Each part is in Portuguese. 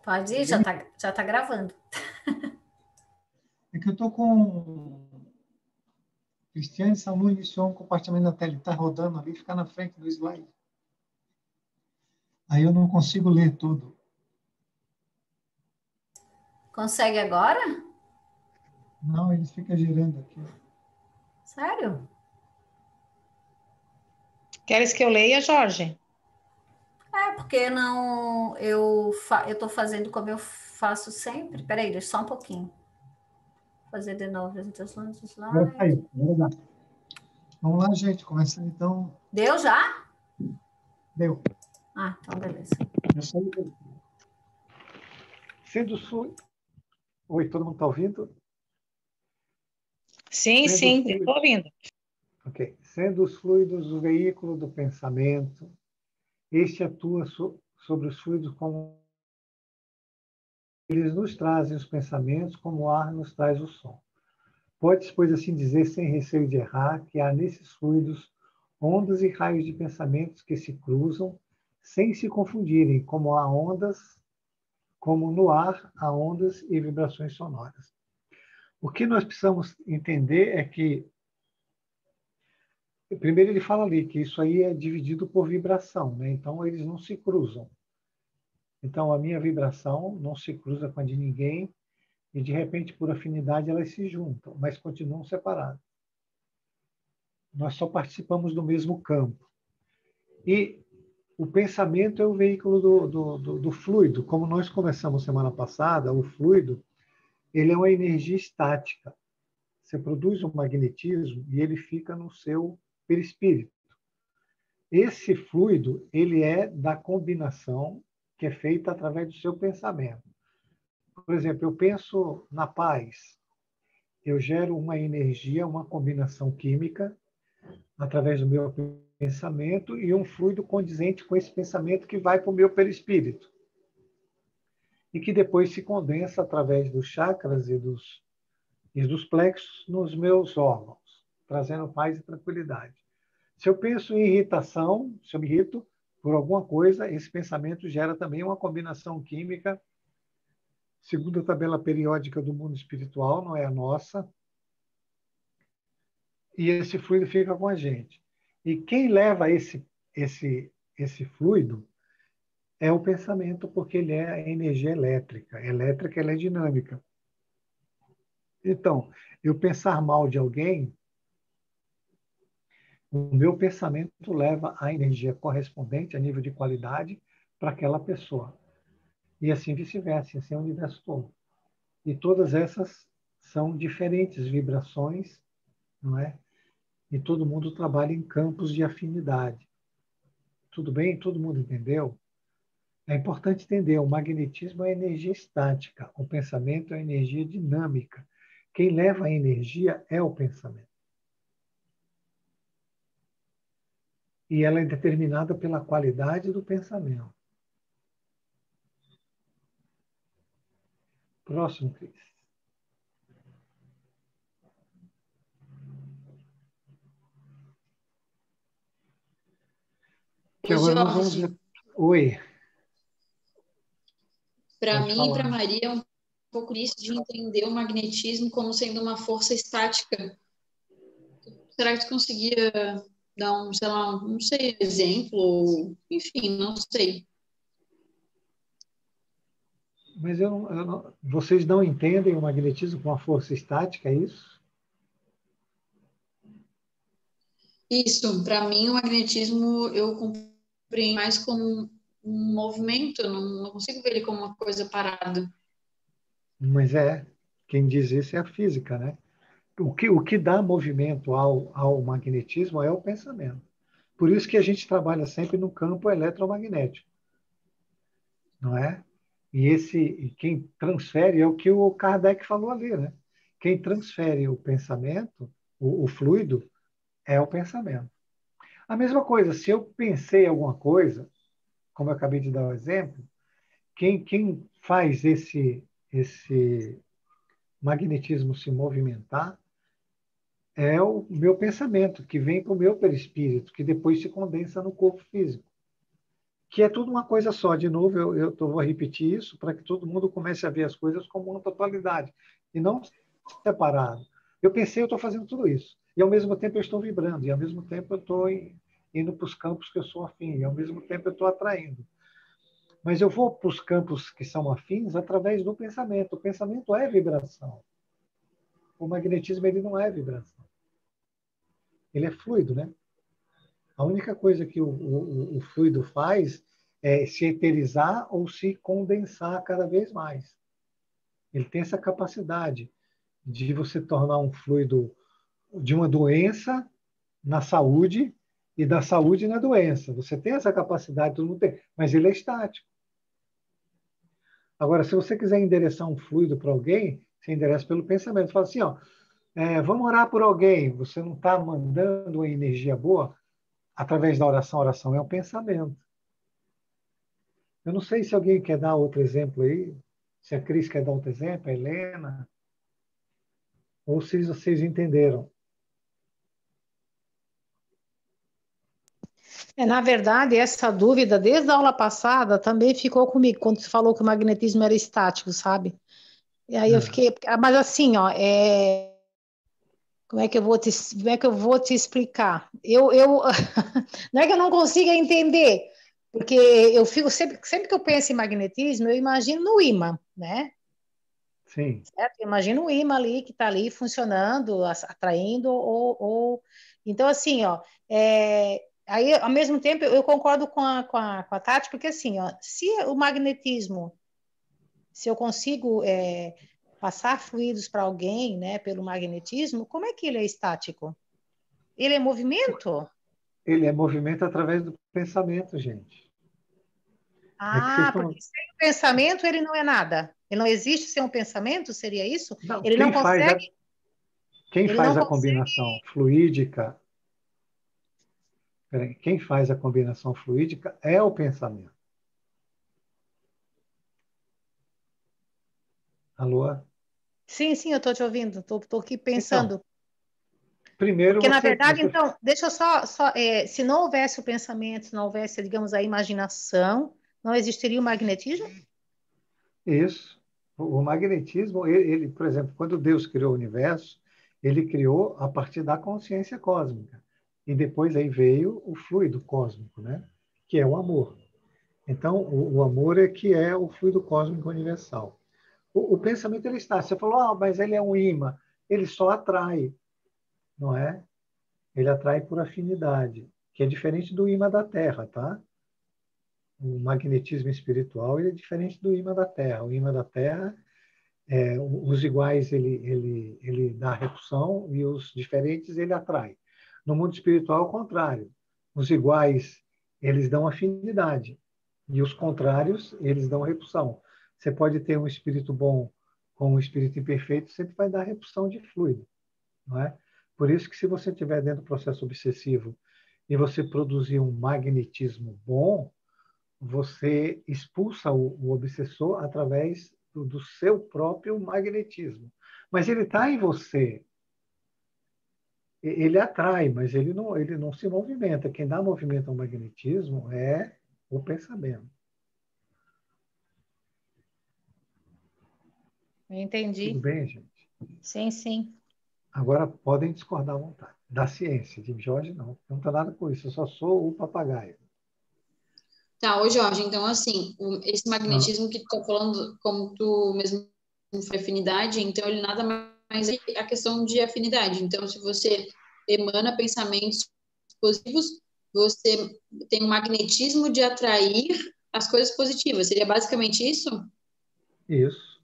Pode ir, já tá gravando. É que eu estou com Cristiane Samu iniciou um compartilhamento na tela, ele está rodando ali, fica na frente do slide. Aí eu não consigo ler tudo. Consegue agora? Não, ele fica girando aqui. Sério? Queres que eu leia, Jorge? Porque não, eu estou fazendo como eu faço sempre. Peraí, deixa só um pouquinho. Vou fazer de novo a apresentação do Agora slide. saiu, agora dá. Vamos lá, gente, começando então. Deu já? Deu. Então beleza. Eu saí. Sendo fluido. Oi, todo mundo está ouvindo? Sim, sim, estou ouvindo. Ok. Sendo os fluidos o veículo do pensamento, este atua sobre os fluidos como eles nos trazem os pensamentos, como o ar nos traz o som. Pode-se, pois assim dizer, sem receio de errar, que há nesses fluidos ondas e raios de pensamentos que se cruzam sem se confundirem, como há ondas, como no ar há ondas e vibrações sonoras. O que nós precisamos entender é que, primeiro ele fala ali que isso aí é dividido por vibração, né? Então eles não se cruzam. Então a minha vibração não se cruza com a de ninguém e de repente por afinidade elas se juntam, mas continuam separadas. Nós só participamos do mesmo campo. E o pensamento é o veículo do fluido. Como nós conversamos semana passada, o fluido ele é uma energia estática. Você produz um magnetismo e ele fica no seu perispírito. Esse fluido ele é da combinação que é feita através do seu pensamento. Por exemplo, eu penso na paz. Eu gero uma energia, uma combinação química através do meu pensamento e um fluido condizente com esse pensamento que vai para o meu perispírito e que depois se condensa através dos chakras e dos plexos nos meus órgãos, trazendo paz e tranquilidade. Se eu penso em irritação, se eu me irrito por alguma coisa, esse pensamento gera também uma combinação química, segundo a tabela periódica do mundo espiritual, não é a nossa, e esse fluido fica com a gente. E quem leva esse fluido é o pensamento, porque ele é a energia elétrica. Elétrica, ela é dinâmica. Então, eu pensar mal de alguém, o meu pensamento leva a energia correspondente a nível de qualidade para aquela pessoa. E assim vice-versa, assim é o universo todo. E todas essas são diferentes vibrações, não é? E todo mundo trabalha em campos de afinidade. Tudo bem? Todo mundo entendeu? É importante entender, o magnetismo é energia estática, o pensamento é energia dinâmica. Quem leva a energia é o pensamento. E ela é determinada pela qualidade do pensamento. Próximo, Cris. Que agora nós vamos ver. Oi. Para mim e para Maria é um pouco isso de entender o magnetismo como sendo uma força estática. Será que tu conseguia dar um, sei lá, não sei, exemplo, ou, enfim, não sei. Mas vocês não entendem o magnetismo com a força estática, é isso? Isso, para mim o magnetismo eu compreendo mais como um movimento, eu não consigo ver ele como uma coisa parada. Mas quem diz isso é a física, né? O que dá movimento ao magnetismo é o pensamento. Por isso que a gente trabalha sempre no campo eletromagnético, não é? E quem transfere é o que o Kardec falou ali, né? Quem transfere o pensamento, o fluido, é o pensamento. A mesma coisa, se eu pensei alguma coisa, como eu acabei de dar o exemplo, quem faz esse magnetismo se movimentar é o meu pensamento, que vem para o meu perispírito, que depois se condensa no corpo físico. que é tudo uma coisa só. De novo, eu vou repetir isso para que todo mundo comece a ver as coisas como uma totalidade e não separado. Eu pensei, eu estou fazendo tudo isso. E, ao mesmo tempo, eu estou vibrando. E, ao mesmo tempo, eu estou indo para os campos que eu sou afim. E, ao mesmo tempo, eu estou atraindo. Mas eu vou para os campos que são afins através do pensamento. O pensamento é vibração. O magnetismo ele não é vibração. Ele é fluido, né? A única coisa que o fluido faz é se eterizar ou se condensar cada vez mais. Ele tem essa capacidade de você tornar um fluido de uma doença na saúde e da saúde na doença. Você tem essa capacidade, todo mundo tem, mas ele é estático. Agora, se você quiser endereçar um fluido para alguém, você endereça pelo pensamento. Fala assim, ó, vamos orar por alguém. Você não está mandando uma energia boa através da oração. A oração é um pensamento. Eu não sei se alguém quer dar outro exemplo aí, se a Cris quer dar outro exemplo, a Helena, ou se vocês entenderam. Na verdade, essa dúvida, desde a aula passada, também ficou comigo, quando você falou que o magnetismo era estático, sabe? E aí eu fiquei... Mas assim, ó, como é que eu vou te explicar? Não é que eu não consiga entender, porque eu fico sempre que eu penso em magnetismo, eu imagino no ímã, né? Sim. Certo? Eu imagino o ímã ali que está ali funcionando, atraindo, então assim, ó, aí ao mesmo tempo eu concordo com a Tati, porque assim, ó, se o magnetismo, se eu consigo passar fluidos para alguém, né, pelo magnetismo, como é que ele é estático? Ele é movimento? Ele é movimento através do pensamento, gente. É que vocês Porque estão... sem o pensamento ele não é nada. Ele não existe sem um pensamento, seria isso? Não, Ele não consegue, quem ele não faz a consegue. combinação fluídica, quem faz a combinação fluídica é o pensamento. Alô? Sim, sim, eu estou te ouvindo, estou aqui Então, pensando. primeiro Porque, na você... verdade, então, deixa eu se não houvesse o pensamento, se não houvesse, digamos, a imaginação, não existiria o magnetismo? Isso. O magnetismo, ele, por exemplo, quando Deus criou o universo, ele criou a partir da consciência cósmica. E depois aí veio o fluido cósmico, né? Que é o amor. Então, o amor é que é o fluido cósmico universal. O pensamento, ele está. Você falou, mas ele é um imã. Ele só atrai, não é? Ele atrai por afinidade, que é diferente do imã da Terra, tá? O magnetismo espiritual ele é diferente do imã da Terra. O imã da Terra, os iguais ele dá repulsão e os diferentes ele atrai. No mundo espiritual, é o contrário. Os iguais, eles dão afinidade e os contrários, eles dão repulsão. Você pode ter um espírito bom com um espírito imperfeito, sempre vai dar repulsão de fluido, não é? Por isso que se você estiver dentro do processo obsessivo e você produzir um magnetismo bom, você expulsa o obsessor através do seu próprio magnetismo. Mas ele está em você. Ele atrai, mas ele não se movimenta. Quem dá movimento ao magnetismo é o pensamento. Eu entendi. Tudo bem, gente? Sim, sim. Agora podem discordar à vontade. Da ciência, de Jorge, não. Não tem nada com isso. Eu só sou o papagaio. Tá, ô Jorge, então assim, esse Ah, magnetismo que tu tá falando, como tu mesmo foi afinidade, então ele nada mais é a questão de afinidade. Então, se você emana pensamentos positivos, você tem um magnetismo de atrair as coisas positivas. Seria basicamente isso? isso.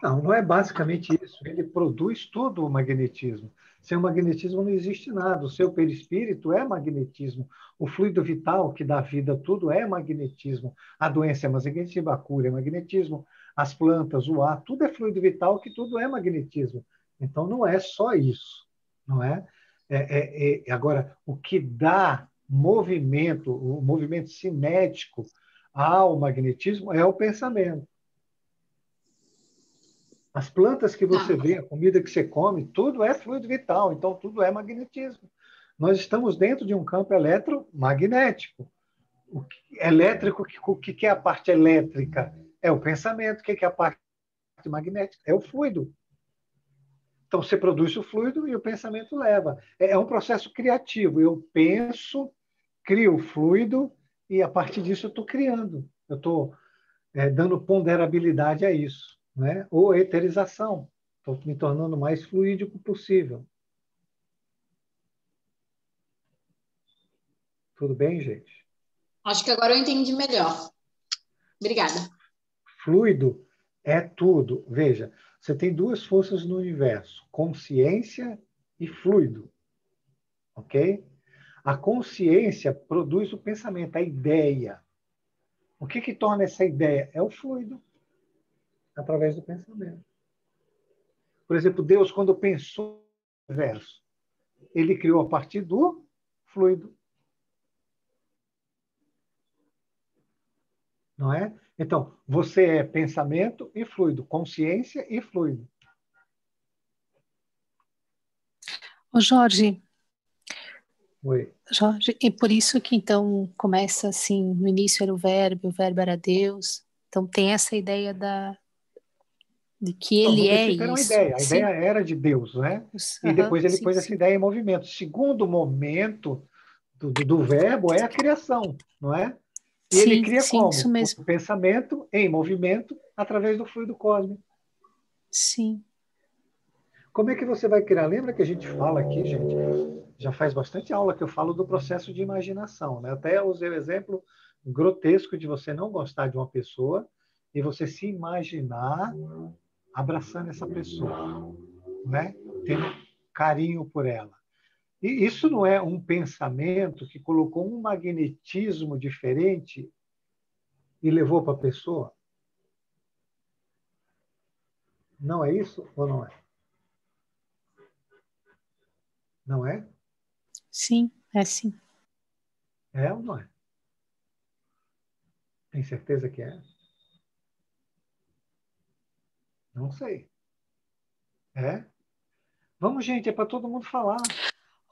Não, não é basicamente isso. Ele produz todo o magnetismo. Sem o magnetismo não existe nada. O seu perispírito é magnetismo. O fluido vital que dá vida a tudo é magnetismo. A doença é magnetismo, a cura é magnetismo, as plantas, o ar, tudo é fluido vital que tudo é magnetismo. Então não é só isso, não é? Agora, o que dá movimento, o movimento cinético ao magnetismo é o pensamento. As plantas que Tá. você vê, a comida que você come, tudo é fluido vital, então tudo é magnetismo. Nós estamos dentro de um campo eletromagnético. Elétrico, o que é a parte elétrica? É o pensamento. O que é a parte magnética? É o fluido. Então, você produz o fluido e o pensamento leva. É um processo criativo. Eu penso, crio o fluido e, a partir disso, eu estou criando. Eu estou dando ponderabilidade a isso, né? Ou eterização. Estou me tornando o mais fluídico possível. Tudo bem, gente? Acho que agora eu entendi melhor. Obrigada. Fluido é tudo. Veja, você tem duas forças no universo: consciência e fluido. Ok? A consciência produz o pensamento, a ideia. O que torna essa ideia? É o fluido, através do pensamento. Por exemplo, Deus, quando pensou no universo, ele criou a partir do fluido. Não é? Então, você é pensamento e fluido, consciência e fluido. Ô Jorge, Oi. e por isso que então começa assim, no início era o verbo era Deus, então tem essa ideia de que Então, no ele é princípio era uma isso, ideia, a ideia sim? era de Deus, né? E depois ele Sim, pôs essa sim. ideia em movimento. O segundo momento do verbo é a criação, não é? E ele Sim, cria sim, isso como? mesmo. O pensamento em movimento através do fluido cósmico. Sim. Como é que você vai criar? Lembra que a gente fala aqui, gente, já faz bastante aula que eu falo do processo de imaginação, né? Até usei o exemplo grotesco de você não gostar de uma pessoa e você se imaginar abraçando essa pessoa, né? Tendo carinho por ela. E isso não é um pensamento que colocou um magnetismo diferente e levou para a pessoa? Não é isso ou não é? Não é? Sim, é sim. É ou não é? Tem certeza que é? Não sei. É? Vamos, gente, é para todo mundo falar.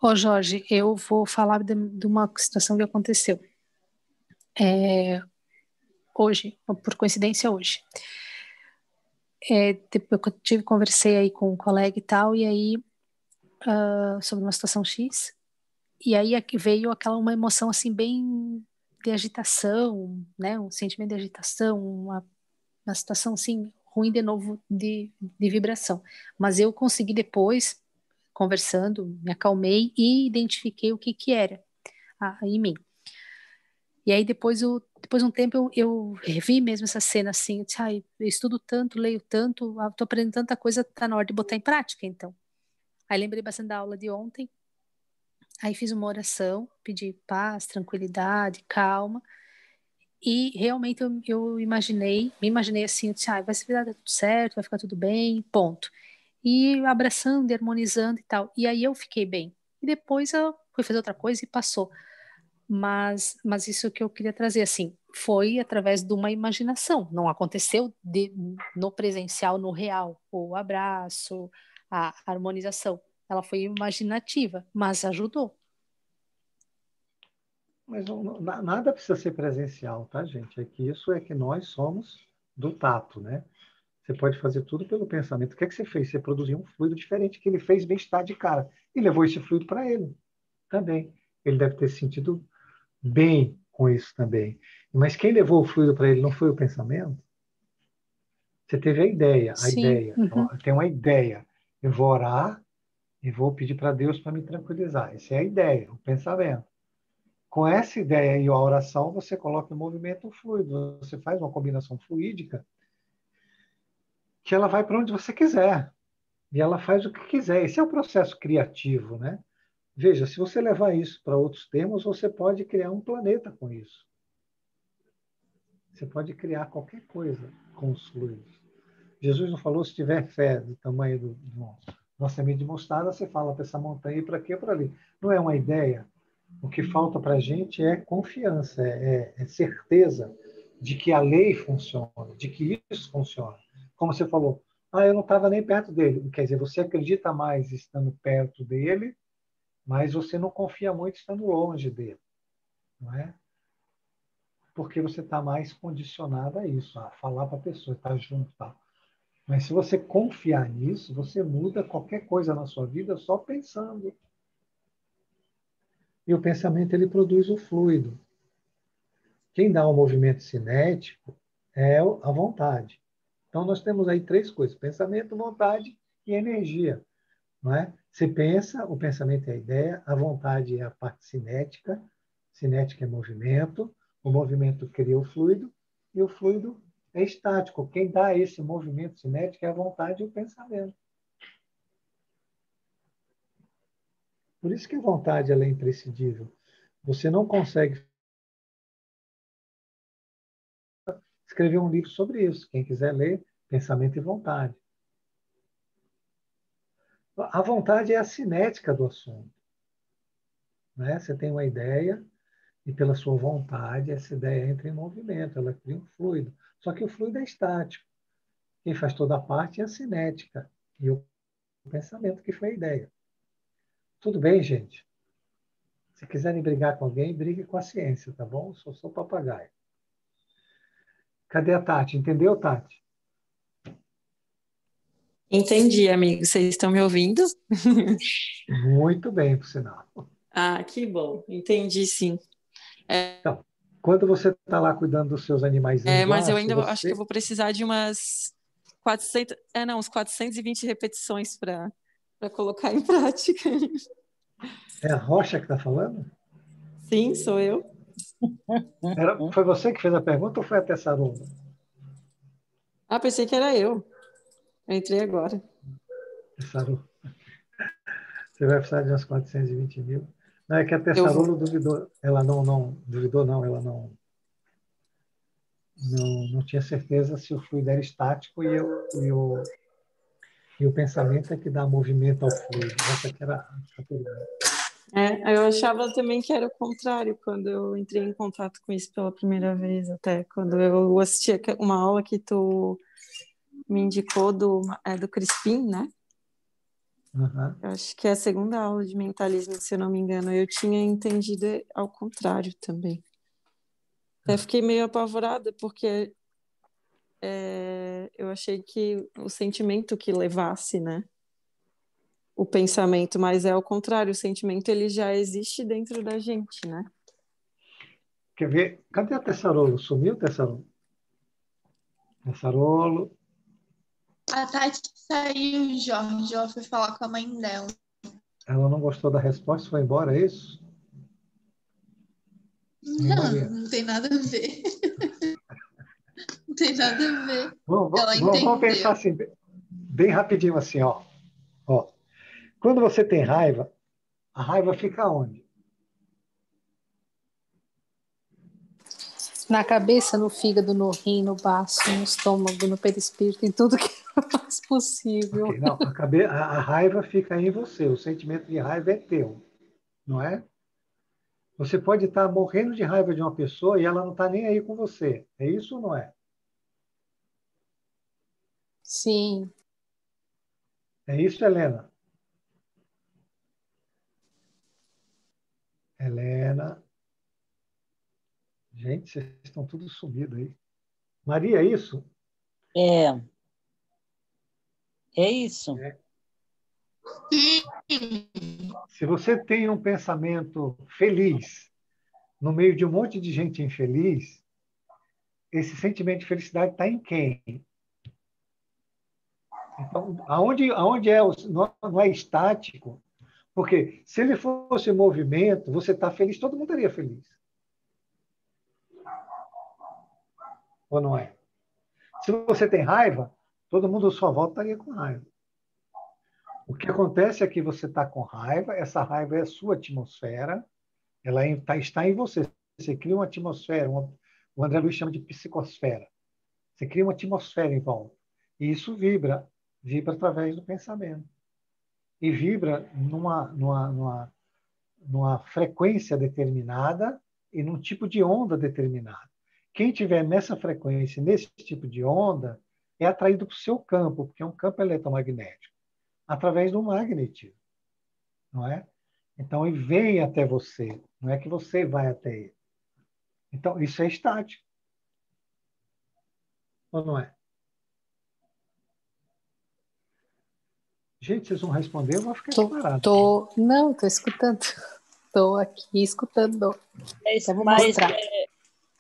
Ô Jorge, eu vou falar de uma situação que aconteceu hoje, por coincidência hoje. Conversei aí com um colega e tal, e aí sobre uma situação X, e aí aqui veio uma emoção assim bem de agitação, né, um sentimento de agitação, uma situação assim ruim de novo de vibração. Mas eu consegui depois, conversando, me acalmei e identifiquei o que que era em mim. E aí depois de um tempo eu revi mesmo essa cena assim, eu disse, ai, eu estudo tanto, leio tanto, tô aprendendo tanta coisa, tá na hora de botar em prática então. Aí lembrei bastante da aula de ontem, aí fiz uma oração, pedi paz, tranquilidade, calma, e realmente eu me imaginei assim, eu disse, vai se dar tudo certo, vai ficar tudo bem, ponto. E abraçando, e harmonizando e tal. E aí eu fiquei bem. E depois eu fui fazer outra coisa e passou. Mas isso que eu queria trazer, assim, foi através de uma imaginação. Não aconteceu no presencial, no real. O abraço, a harmonização. Ela foi imaginativa, mas ajudou. Mas nada precisa ser presencial, tá, gente? É que isso é que nós somos do tato, né? Você pode fazer tudo pelo pensamento. O que é que você fez? Você produziu um fluido diferente que ele fez bem-estar de cara. E levou esse fluido para ele também. Ele deve ter se sentido bem com isso também. Mas quem levou o fluido para ele não foi o pensamento? Você teve a ideia. A Sim, ideia. Tem uma ideia. Eu vou orar e vou pedir para Deus para me tranquilizar. Essa é a ideia, o pensamento. Com essa ideia e a oração, você coloca em movimento o fluido. Você faz uma combinação fluídica que ela vai para onde você quiser. E ela faz o que quiser. Esse é o processo criativo, né? Veja, se você levar isso para outros termos, você pode criar um planeta com isso. Você pode criar qualquer coisa com os fluidos. Jesus não falou, se tiver fé do tamanho do nossa semente de mostarda, você fala para essa montanha e para aqui ou para ali. Não é uma ideia. O que falta para a gente é confiança, é certeza de que a lei funciona, de que isso funciona. Como você falou, eu não estava nem perto dele. Quer dizer, você acredita mais estando perto dele, mas você não confia muito estando longe dele. Não é? porque você está mais condicionado a isso, a falar para a pessoa, estar junto, tá? Mas se você confiar nisso, você muda qualquer coisa na sua vida só pensando. E o pensamento ele produz o fluido. Quem dá o movimento cinético é a vontade. Então nós temos aí três coisas: pensamento, vontade e energia, não é? Você pensa, o pensamento é a ideia, a vontade é a parte cinética, cinética é movimento, o movimento cria o fluido e o fluido é estático. Quem dá esse movimento cinético é a vontade e o pensamento. Por isso que a vontade ela é imprescindível. Você não consegue escrever um livro sobre isso. Quem quiser ler, pensamento e vontade. A vontade é a cinética do assunto, né? Você tem uma ideia e pela sua vontade essa ideia entra em movimento, ela cria um fluido. Só que o fluido é estático. Quem faz toda a parte é a cinética e o pensamento, que foi a ideia. Tudo bem, gente? Se quiserem brigar com alguém, brigue com a ciência, tá bom? Eu sou papagaio. Cadê a Tati? Entendeu, Tati? Entendi, amigo. Vocês estão me ouvindo? Muito bem, por sinal. Ah, que bom. Entendi, sim. Então, quando você está lá cuidando dos seus animaizinhos Mas lá, eu se ainda acho que eu você... vou precisar de umas 400, uns 420 repetições para colocar em prática. É a Rocha que está falando? Sim, sou eu. Foi você que fez a pergunta ou foi a Tessarola? Ah, pensei que era eu. Eu entrei agora. Tessarola. Você vai precisar de uns 420 mil. Não, é que a Eu vou. Tessarola duvidou. Ela não duvidou, não. Ela não tinha certeza se o fluido era estático e o pensamento é que dá movimento ao fluido. Essa que era a pergunta. Eu achava também que era o contrário quando eu entrei em contato com isso pela primeira vez, até quando eu assisti uma aula que tu me indicou do Crispim, né? Uhum. Eu acho que é a segunda aula de mentalismo, se eu não me engano. Eu tinha entendido ao contrário também. Até fiquei meio apavorada, porque eu achei que o sentimento que levasse, né? O pensamento, mas é ao contrário, o sentimento ele já existe dentro da gente, né? Quer ver? Cadê a Tessarolo? Sumiu o Tessarolo? Tessarolo. A Tati saiu, Jorge. Ela foi falar com a mãe dela. Ela não gostou da resposta, foi embora, é isso? Não tem nada a ver. Não tem nada a ver. Ela Vamos pensar entendeu. assim, bem rapidinho assim, ó. Quando você tem raiva, a raiva fica onde? Na cabeça, no fígado, no rim, no baço, no estômago, no perispírito, em tudo que é mais possível. Okay, não, a raiva fica em você, o sentimento de raiva é teu, não é? Você pode estar morrendo de raiva de uma pessoa e ela não está nem aí com você. É isso ou não é? Sim. É isso, Helena? Helena. Gente, vocês estão tudo sumidos aí. Maria, é isso? É isso. É. Se você tem um pensamento feliz no meio de um monte de gente infeliz, esse sentimento de felicidade está em quem? Então, aonde não é estático, porque se ele fosse movimento, você está feliz, todo mundo estaria feliz. Ou não é? Se você tem raiva, todo mundo à sua volta estaria com raiva. O que acontece é que você está com raiva, essa raiva é a sua atmosfera, ela está em você. Você cria uma atmosfera, o André Luiz chama de psicosfera. Você cria uma atmosfera em volta. E isso vibra através do pensamento. E vibra numa frequência determinada e num tipo de onda determinada. Quem tiver nessa frequência, nesse tipo de onda, é atraído para o seu campo, porque é um campo eletromagnético, através do magnetismo, não é? Então, ele vem até você, não é que você vai até ele. Então, isso é estático. Ou não é? Gente, vocês vão responder, eu vou ficar aqui parado. Não, tô escutando. Tô aqui escutando. Até vou Mas mostrar.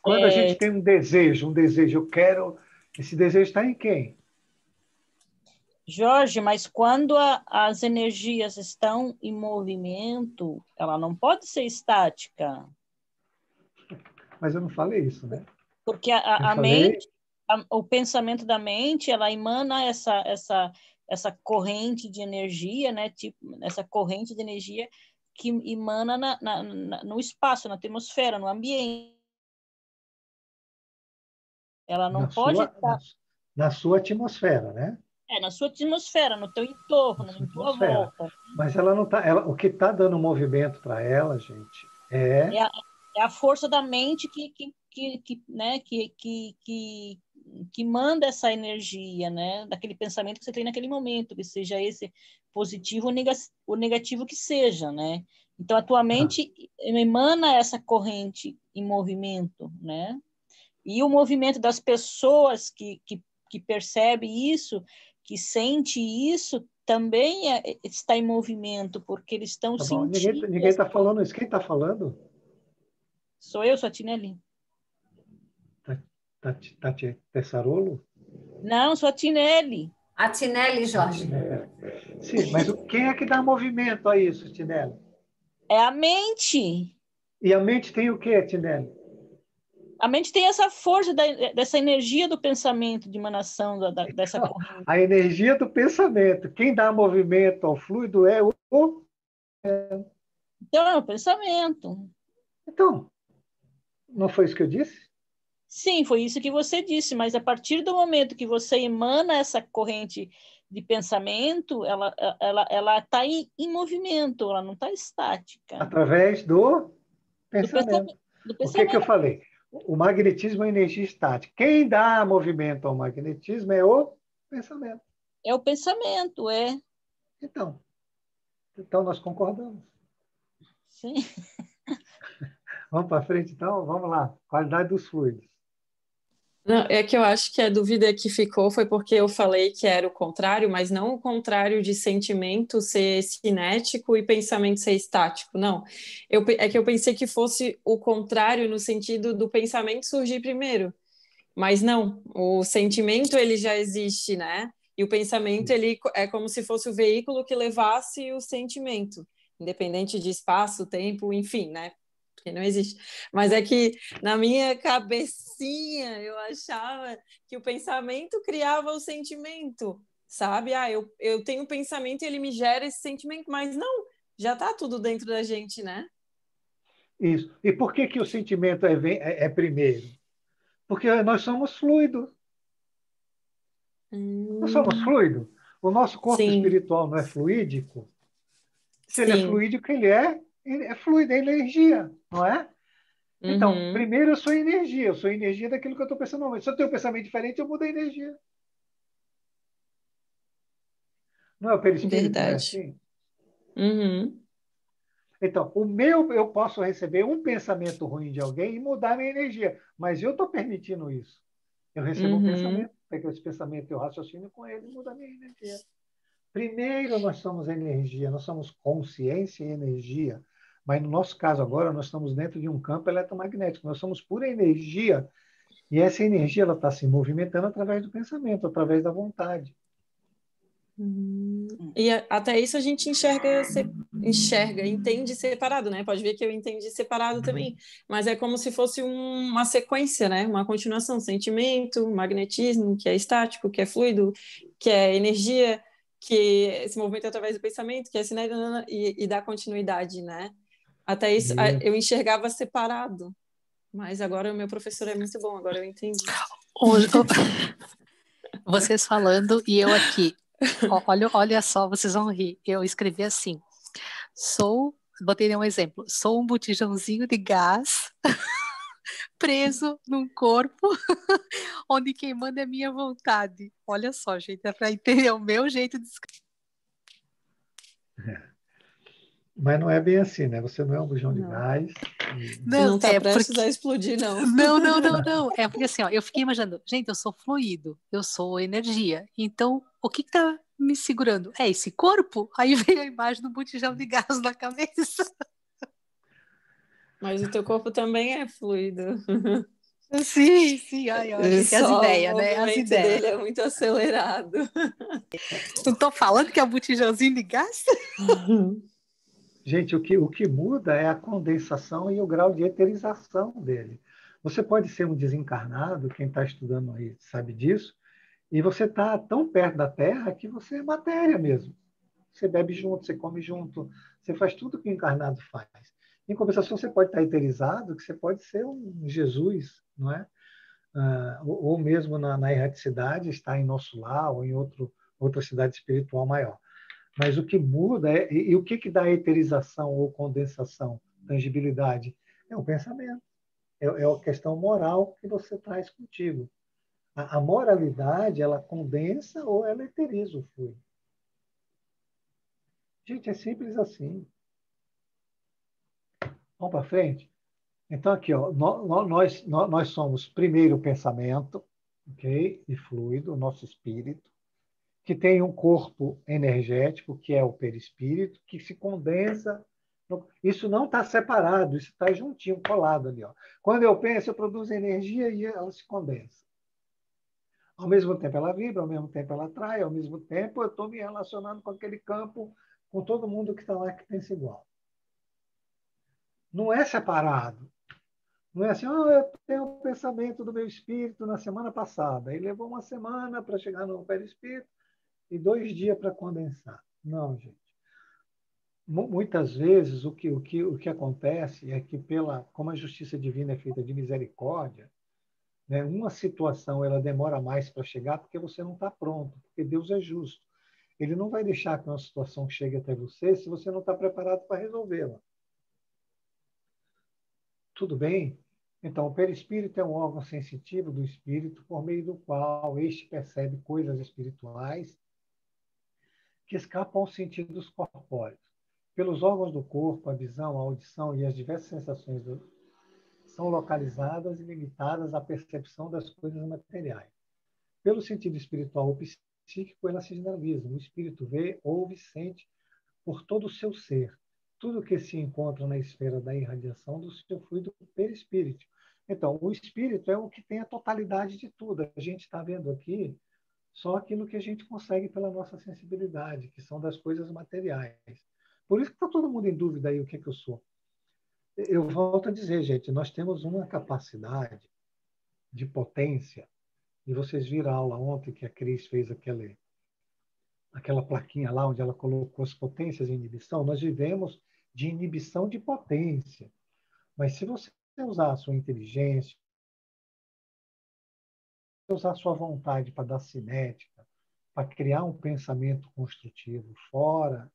Quando a gente tem um desejo, eu quero... Esse desejo está em quem? Jorge, mas quando as energias estão em movimento, ela não pode ser estática. Mas eu não falei isso, né? Porque Eu a falei... mente, o pensamento da mente, ela emana essa corrente de energia, né? Tipo, essa corrente de energia que emana no espaço, na atmosfera, no ambiente. Ela não pode estar... Na sua atmosfera, né? na sua atmosfera, no teu entorno, em tua volta. Mas ela não tá, o que está dando movimento para ela, gente, É a força da mente né, que manda essa energia, né, daquele pensamento que você tem naquele momento, que seja esse positivo ou negativo que seja, né? Então, a tua mente emana essa corrente em movimento, né? E o movimento das pessoas que percebe isso, que sente isso, também está em movimento, porque eles estão sentindo. Ninguém está falando isso. Quem está falando? Sou eu, sou a Tinelli. Tati Tessarolo? Não, sou a Tinelli. A Tinelli, Jorge. Sim, mas quem é que dá movimento a isso, Tinelli? É a mente. E a mente tem o quê, Tinelli? A mente tem essa força dessa energia do pensamento, de emanação dessa corrente. A energia do pensamento. Quem dá movimento ao fluido é o... Então, é o pensamento. Então, não foi isso que eu disse? Sim, foi isso que você disse, mas a partir do momento que você emana essa corrente de pensamento, ela está em movimento, ela não está estática. Através do pensamento. Do O que eu falei? O magnetismo é energia estática. Quem dá movimento ao magnetismo é o pensamento. É o pensamento, é. Então nós concordamos. Sim. Vamos para frente, então? Vamos lá. Qualidade dos fluidos. Não, é que eu acho que a dúvida que ficou foi porque eu falei que era o contrário, mas não o contrário de sentimento ser cinético e pensamento ser estático, não. É que eu pensei que fosse o contrário no sentido do pensamento surgir primeiro, mas não, o sentimento ele já existe, né? E o pensamento ele é como se fosse o veículo que levasse o sentimento, independente de espaço, tempo, enfim, né? Porque não existe. Mas é que na minha cabecinha eu achava que o pensamento criava o sentimento, sabe? Eu tenho um pensamento e ele me gera esse sentimento, mas não, já está tudo dentro da gente, né? Isso. E por que o sentimento é primeiro? Porque nós somos fluido. Nós somos fluido. O nosso corpo espiritual não é fluídico? Se ele é fluídico, ele é fluido, é energia, não é? Então, primeiro eu sou energia daquilo que eu estou pensando. Mas se eu tenho um pensamento diferente, eu mudo a energia. Não é o perispírito? Verdade. Não é assim? Então, eu posso receber um pensamento ruim de alguém e mudar a minha energia, mas eu estou permitindo isso. Eu recebo um pensamento, pego esse pensamento, eu raciocino com ele e mudo a minha energia. Primeiro, nós somos energia, nós somos consciência e energia. Mas no nosso caso agora, nós estamos dentro de um campo eletromagnético. Nós somos pura energia. E essa energia ela está se movimentando através do pensamento, através da vontade. E até isso a gente entende separado, né? Pode ver que eu entendi separado também. Mas é como se fosse uma sequência, né? Uma continuação. Sentimento, magnetismo, que é estático, que é fluido, que é energia, que se movimenta através do pensamento, que é cinética, e dá continuidade, né? Até isso eu enxergava separado. Mas agora o meu professor é muito bom, agora eu entendi. Vocês falando e eu aqui. Olha só, vocês vão rir. Eu escrevi assim: botei um exemplo, sou um botijãozinho de gás preso num corpo onde quem manda é a minha vontade. Olha só, gente, é para entender o meu jeito de escrever. Mas não é bem assim, né? Você não é um bujão de gás, Tu não tá prestes porque... a explodir, não. Não. É porque assim, ó, eu fiquei imaginando, gente, eu sou fluido, eu sou energia. Então, o que tá me segurando? É esse corpo? Aí veio a imagem do botijão de gás na cabeça. Mas o teu corpo também é fluido. Sim. Ai, ó, gente, as Só o ideias, né? As movimento ideias. dele é muito acelerado. Não tô falando que é um botijãozinho de gás? Gente, o que muda é a condensação e o grau de eterização dele. Você pode ser um desencarnado, quem está estudando aí sabe disso, e você está tão perto da Terra que você é matéria mesmo. Você bebe junto, você come junto, você faz tudo que o encarnado faz. Em compensação, você pode estar eterizado, que você pode ser um Jesus, não é? Ou mesmo na erraticidade, estar em nosso lar ou em outra cidade espiritual maior. Mas o que muda e o que dá eterização ou condensação, tangibilidade? É o pensamento. É a questão moral que você traz contigo. A moralidade, ela condensa ou ela eteriza o fluido. Gente, é simples assim. Vamos para frente? Então, aqui, ó, nós somos primeiro o pensamento, ok? E fluido, o nosso espírito, que tem um corpo energético, que é o perispírito, que se condensa. Isso não está separado, isso está juntinho, colado ali. Ó. Quando eu penso, eu produzo energia e ela se condensa. Ao mesmo tempo ela vibra, ao mesmo tempo ela atrai, ao mesmo tempo eu estou me relacionando com aquele campo, com todo mundo que está lá que pensa igual. Não é separado. Não é assim, eu tenho o pensamento do meu espírito na semana passada, e levou uma semana para chegar no perispírito e 2 dias para condensar. Não, gente. Muitas vezes o que acontece é que, como a justiça divina é feita de misericórdia, né, uma situação ela demora mais para chegar porque você não está pronto, porque Deus é justo. Ele não vai deixar que uma situação chegue até você se você não está preparado para resolvê-la. Tudo bem? Então, o perispírito é um órgão sensitivo do espírito por meio do qual este percebe coisas espirituais que escapam aos sentidos corpóreos. Pelos órgãos do corpo, a visão, a audição e as diversas sensações são localizadas e limitadas à percepção das coisas materiais. Pelo sentido espiritual ou psíquico, elas se generalizam. O espírito vê, ouve, sente por todo o seu ser tudo que se encontra na esfera da irradiação do seu fluido perispírito. Então, o espírito é o que tem a totalidade de tudo. A gente está vendo aqui só aquilo que a gente consegue pela nossa sensibilidade, que são das coisas materiais. Por isso que está todo mundo em dúvida aí o que eu sou. Eu volto a dizer, gente, nós temos uma capacidade de potência, e vocês viram a aula ontem que a Cris fez aquela plaquinha lá onde ela colocou as potências em inibição. Nós vivemos de inibição de potência. Mas se você usar a sua inteligência, usar a sua vontade para dar cinética, para criar um pensamento construtivo fora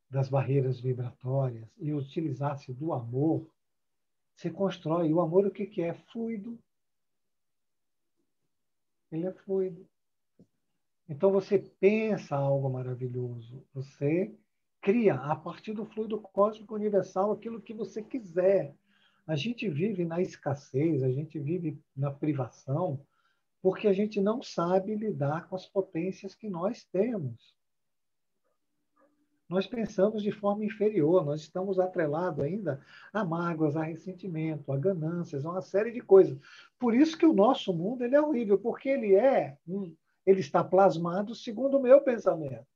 das barreiras vibratórias e utilizar-se do amor, você constrói. E o amor, o que é? Fluido. Ele é fluido. Então você pensa algo maravilhoso, você cria a partir do fluido cósmico universal aquilo que você quiser. A gente vive na escassez, a gente vive na privação, porque a gente não sabe lidar com as potências que nós temos. Nós pensamos de forma inferior, nós estamos atrelados ainda a mágoas, a ressentimento, a ganâncias, a uma série de coisas. Por isso que o nosso mundo ele é horrível, porque ele está plasmado segundo o meu pensamento.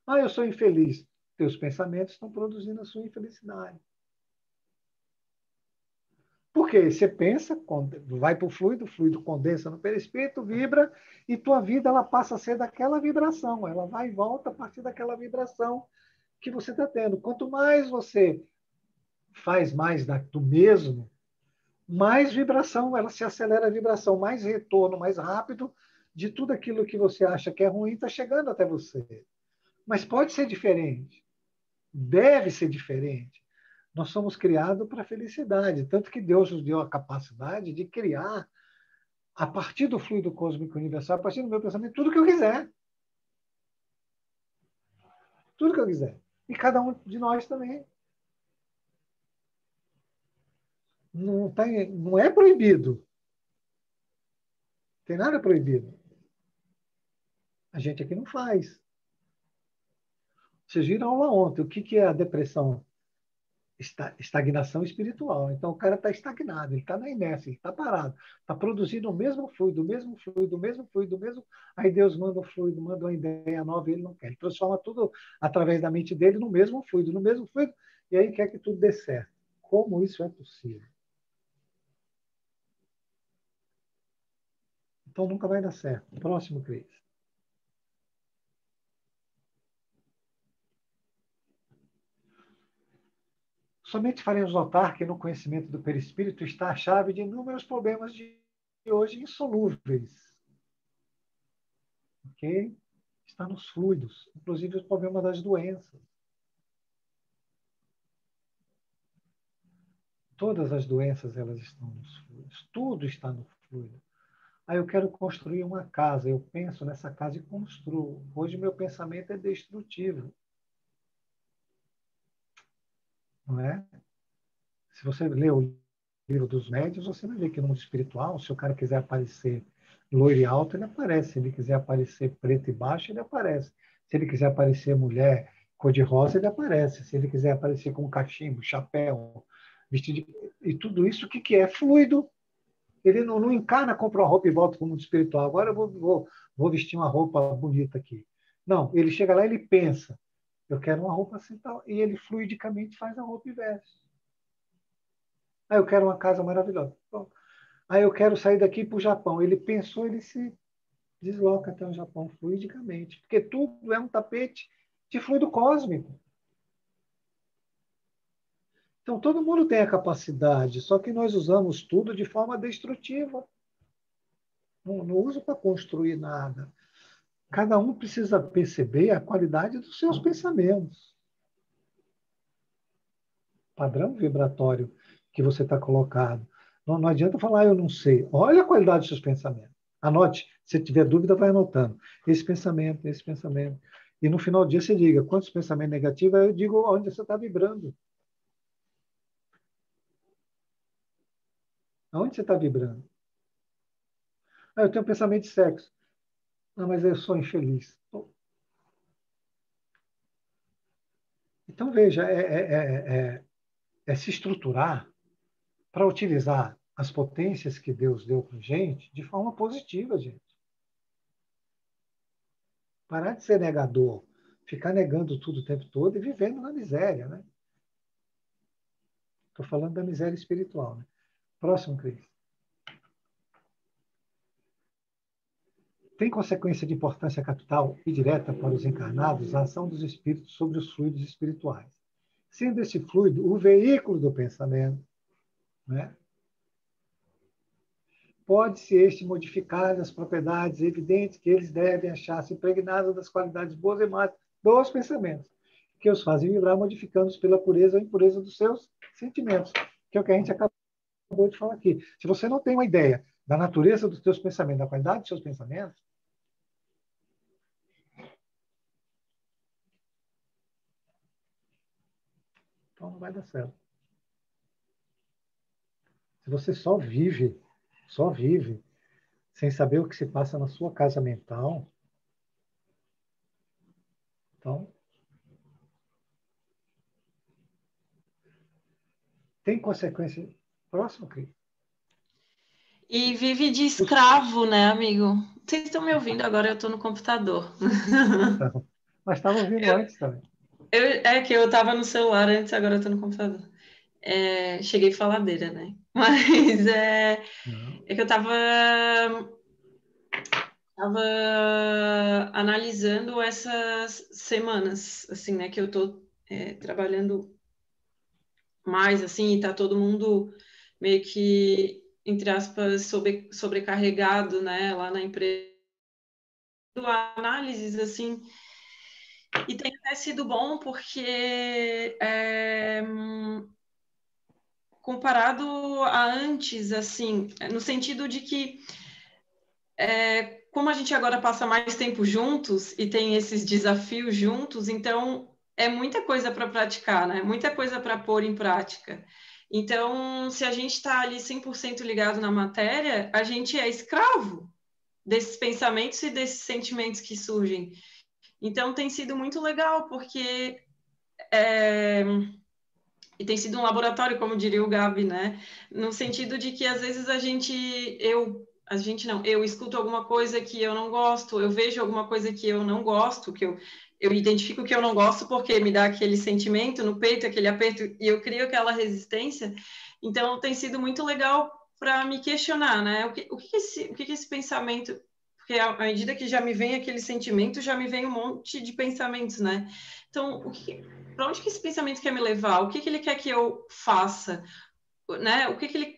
Eu sou infeliz. Teus pensamentos estão produzindo a sua infelicidade. Porque você pensa, vai para o fluido condensa no perispírito, vibra, e tua vida ela passa a ser daquela vibração. Ela vai e volta a partir daquela vibração que você está tendo. Quanto mais você faz mais do mesmo, mais vibração, ela se acelera a vibração, mais retorno, mais rápido de tudo aquilo que você acha que é ruim está chegando até você. Mas pode ser diferente. Deve ser diferente. Nós somos criados para a felicidade, tanto que Deus nos deu a capacidade de criar, a partir do fluido cósmico universal, a partir do meu pensamento, tudo que eu quiser. Tudo que eu quiser. E cada um de nós também. não é proibido. Tem nada proibido. A gente aqui não faz. Vocês viram aula ontem. O que é a depressão? Estagnação espiritual. Então, o cara está estagnado, ele está na inércia, ele está parado. Está produzindo o mesmo fluido, o mesmo fluido, o mesmo fluido, o mesmo... Aí Deus manda um fluido, manda uma ideia nova, e ele não quer. Ele transforma tudo, através da mente dele, no mesmo fluido, e aí quer que tudo dê certo. Como isso é possível? Então, nunca vai dar certo. Próximo, Cris. Somente faremos notar que no conhecimento do perispírito está a chave de inúmeros problemas de hoje insolúveis. Ok? Está nos fluidos, inclusive os problemas das doenças. Todas as doenças, elas estão nos fluidos. Tudo está no fluido. Aí eu quero construir uma casa. Eu penso nessa casa e construo. Hoje meu pensamento é destrutivo. Não é? Se você ler o livro dos médiuns, você vai ver que no mundo espiritual, se o cara quiser aparecer loiro e alto, ele aparece. Se ele quiser aparecer preto e baixo, ele aparece. Se ele quiser aparecer mulher cor-de-rosa, ele aparece. Se ele quiser aparecer com cachimbo, chapéu, vestido de... E tudo isso, o que é? Fluido. Ele não encarna, compra uma roupa e volta para o mundo espiritual. Agora eu vou vestir uma roupa bonita aqui. Não, ele chega lá e ele pensa. Eu quero uma roupa assim tal. E ele fluidicamente faz a roupa e veste. Aí eu quero uma casa maravilhosa. Bom, aí eu quero sair daqui para o Japão. Ele pensou, ele se desloca até o Japão fluidicamente. Porque tudo é um tapete de fluido cósmico. Então, todo mundo tem a capacidade, só que nós usamos tudo de forma destrutiva. Não uso para construir nada. Cada um precisa perceber a qualidade dos seus pensamentos. Padrão vibratório que você está colocado. Não adianta falar, eu não sei. Olha a qualidade dos seus pensamentos. Anote. Se tiver dúvida, vai anotando. Esse pensamento, esse pensamento. E no final do dia você diga, quantos pensamentos negativos? Aí eu digo onde você está vibrando. Aonde você está vibrando? Ah, eu tenho um pensamento de sexo. Não, mas eu sou infeliz. Então, veja, é se estruturar para utilizar as potências que Deus deu para a gente de forma positiva, gente. Parar de ser negador, ficar negando tudo o tempo todo e vivendo na miséria, né? Estou falando da miséria espiritual, né? Próximo, Cris. Tem consequência de importância capital e direta para os encarnados a ação dos espíritos sobre os fluidos espirituais. Sendo esse fluido o veículo do pensamento, né? Pode-se este modificar as propriedades evidentes que eles devem achar-se impregnados das qualidades boas e más dos pensamentos, que os fazem vibrar, modificando-os pela pureza ou impureza dos seus sentimentos, que é o que a gente acabou de falar aqui. Se você não tem uma ideia da natureza dos seus pensamentos, da qualidade dos seus pensamentos, então não vai dar certo. Se você só vive sem saber o que se passa na sua casa mental, então tem consequência. Próximo, Cris. E vive de escravo, né, amigo? Vocês estão me ouvindo agora? Eu estou no computador. Então, mas estava ouvindo antes também. É que eu estava no celular antes, agora eu estou no computador. Cheguei faladeira, né? Mas é que eu estava analisando essas semanas, assim, né? Que eu estou trabalhando mais, assim, e tá todo mundo meio que, entre aspas, sobrecarregado, né? Lá na empresa. Análises, assim, e tem até sido bom porque comparado a antes, assim, no sentido de que como a gente agora passa mais tempo juntos e tem esses desafios juntos, então é muita coisa para praticar, né? Muita coisa para pôr em prática. Então, se a gente está ali 100% ligado na matéria, a gente é escravo desses pensamentos e desses sentimentos que surgem. Então, tem sido muito legal, porque e tem sido um laboratório, como diria o Gabi, né? No sentido de que às vezes eu escuto alguma coisa que eu não gosto, eu vejo alguma coisa que eu não gosto, que eu identifico que eu não gosto porque me dá aquele sentimento no peito, aquele aperto, e eu crio aquela resistência. Então, tem sido muito legal para me questionar, né? O que esse pensamento... Porque à medida que já me vem aquele sentimento, já me vem um monte de pensamentos, né? Então, para onde que esse pensamento quer me levar? O que ele quer que eu faça? Né?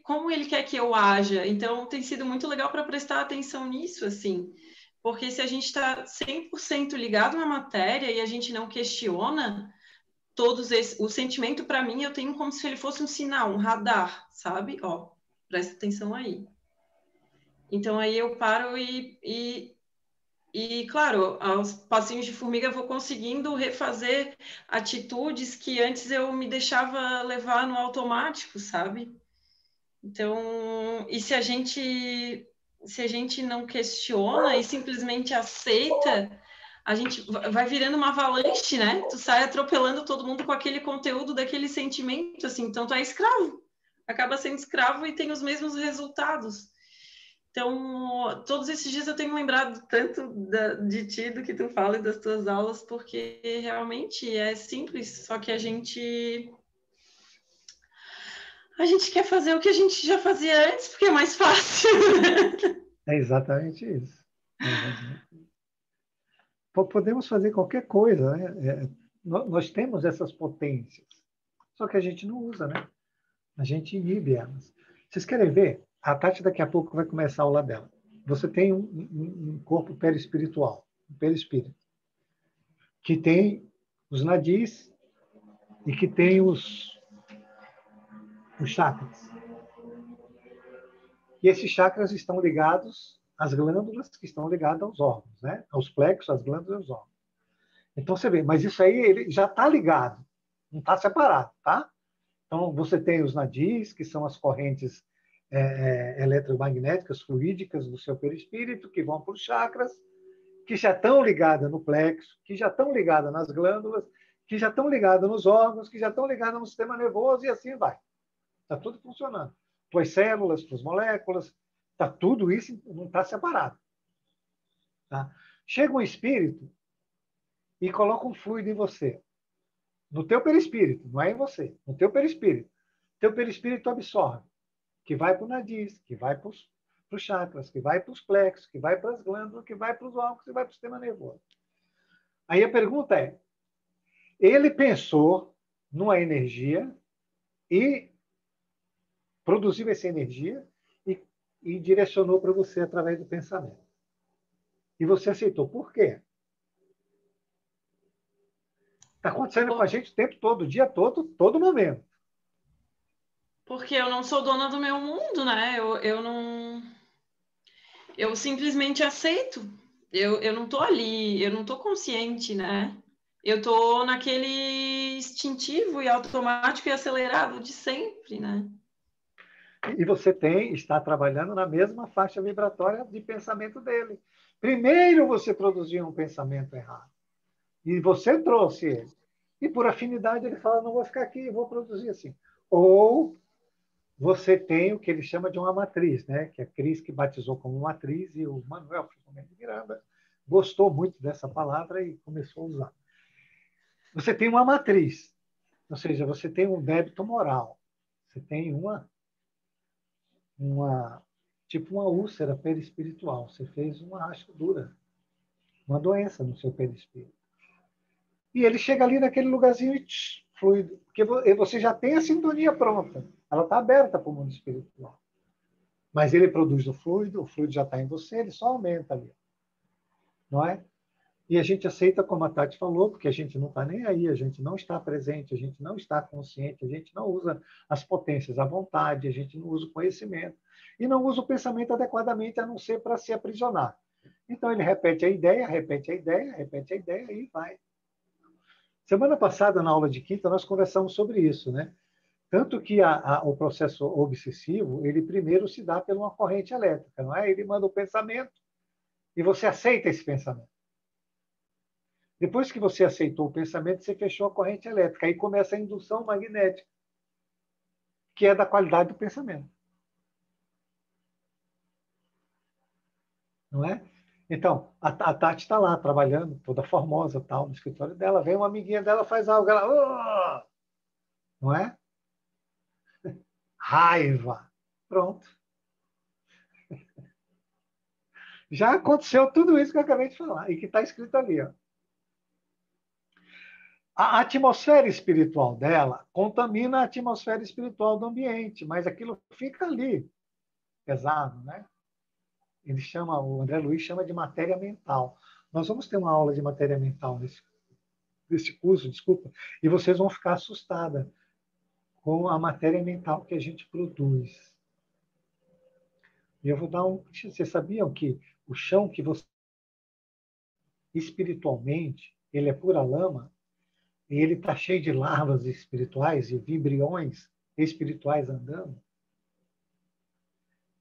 Como ele quer que eu haja? Então, tem sido muito legal para prestar atenção nisso, assim. Porque se a gente está 100% ligado na matéria e a gente não questiona, o sentimento, para mim, eu tenho como se ele fosse um sinal, um radar, sabe? Ó, presta atenção aí. Então, aí eu paro e, claro, aos passinhos de formiga eu vou conseguindo refazer atitudes que antes eu me deixava levar no automático, sabe? Então, e se a gente não questiona e simplesmente aceita, a gente vai virando uma avalanche, né? Tu sai atropelando todo mundo com aquele conteúdo, daquele sentimento, assim. Então, tu é escravo. Acaba sendo escravo e tem os mesmos resultados. Então, todos esses dias eu tenho lembrado tanto de ti, do que tu fala e das tuas aulas, porque realmente é simples, só que a gente quer fazer o que a gente já fazia antes, porque é mais fácil. É exatamente isso. Podemos fazer qualquer coisa, né? Nós temos essas potências, só que a gente não usa, né? A gente inibe elas. Vocês querem ver? A Tati daqui a pouco vai começar a aula dela. Você tem um corpo perispiritual, um perispírito, que tem os nadis e que tem os chakras. E esses chakras estão ligados às glândulas que estão ligadas aos órgãos, né? Aos plexos, às glândulas e aos órgãos. Então você vê, mas isso aí ele já está ligado, não está separado, tá? Então você tem os nadis, que são as correntes eletromagnéticas, fluídicas do seu perispírito, que vão para os chakras, que já estão ligadas no plexo, que já estão ligadas nas glândulas, que já estão ligadas nos órgãos, que já estão ligadas no sistema nervoso, e assim vai. Está tudo funcionando. Tuas células, tuas moléculas, está tudo isso, não está separado. Tá? Chega um espírito e coloca um fluido em você. No teu perispírito, não é em você, no teu perispírito. Teu perispírito absorve, que vai para o nadis, que vai para os chakras, que vai para os plexos, que vai para as glândulas, que vai para os órgãos, que vai para o sistema nervoso. Aí a pergunta é, ele pensou numa energia e produziu essa energia e direcionou para você através do pensamento. E você aceitou. Por quê? Está acontecendo com a gente o tempo todo, o dia todo, todo momento. Porque eu não sou dona do meu mundo, né? Eu não... Eu simplesmente aceito. Eu não estou ali, eu não estou consciente, né? Eu estou naquele instintivo e automático e acelerado de sempre, né? E você está trabalhando na mesma faixa vibratória de pensamento dele. Primeiro você produziu um pensamento errado. E você trouxe ele. E por afinidade ele fala, não vou ficar aqui, vou produzir assim. Ou você tem o que ele chama de uma matriz, né? Que a Cris que batizou como matriz, e o Manuel Filomeno de Miranda gostou muito dessa palavra e começou a usar. Você tem uma matriz, ou seja, você tem um débito moral. Você tem tipo uma úlcera perispiritual. Você fez uma rachadura, uma doença no seu perispírito. E ele chega ali naquele lugarzinho e fluido, porque você já tem a sintonia pronta. Ela está aberta para o mundo espiritual. Mas ele produz o fluido já está em você, ele só aumenta ali. Não é? E a gente aceita, como a Tati falou, porque a gente não está nem aí, a gente não está presente, a gente não está consciente, a gente não usa as potências à vontade, a gente não usa o conhecimento e não usa o pensamento adequadamente, a não ser para se aprisionar. Então ele repete a ideia, repete a ideia, repete a ideia e vai. Semana passada, na aula de quinta, nós conversamos sobre isso, né? Tanto que o processo obsessivo, ele primeiro se dá por uma corrente elétrica, não é? Ele manda o pensamento e você aceita esse pensamento. Depois que você aceitou o pensamento, você fechou a corrente elétrica. Aí começa a indução magnética, que é da qualidade do pensamento. Não é? Então, a Tati está lá trabalhando, toda formosa, tal, no escritório dela. Vem uma amiguinha dela, faz algo, ela... "Oh!" Não é? Raiva. Pronto. Já aconteceu tudo isso que eu acabei de falar e que está escrito ali. Ó. A atmosfera espiritual dela contamina a atmosfera espiritual do ambiente, mas aquilo fica ali, pesado, né? O André Luiz chama de matéria mental. Nós vamos ter uma aula de matéria mental nesse curso, desculpa, e vocês vão ficar assustadas com a matéria mental que a gente produz. E eu vou dar um... Vocês sabiam que o chão que você... espiritualmente, ele é pura lama, e ele está cheio de larvas espirituais e vibriões espirituais andando?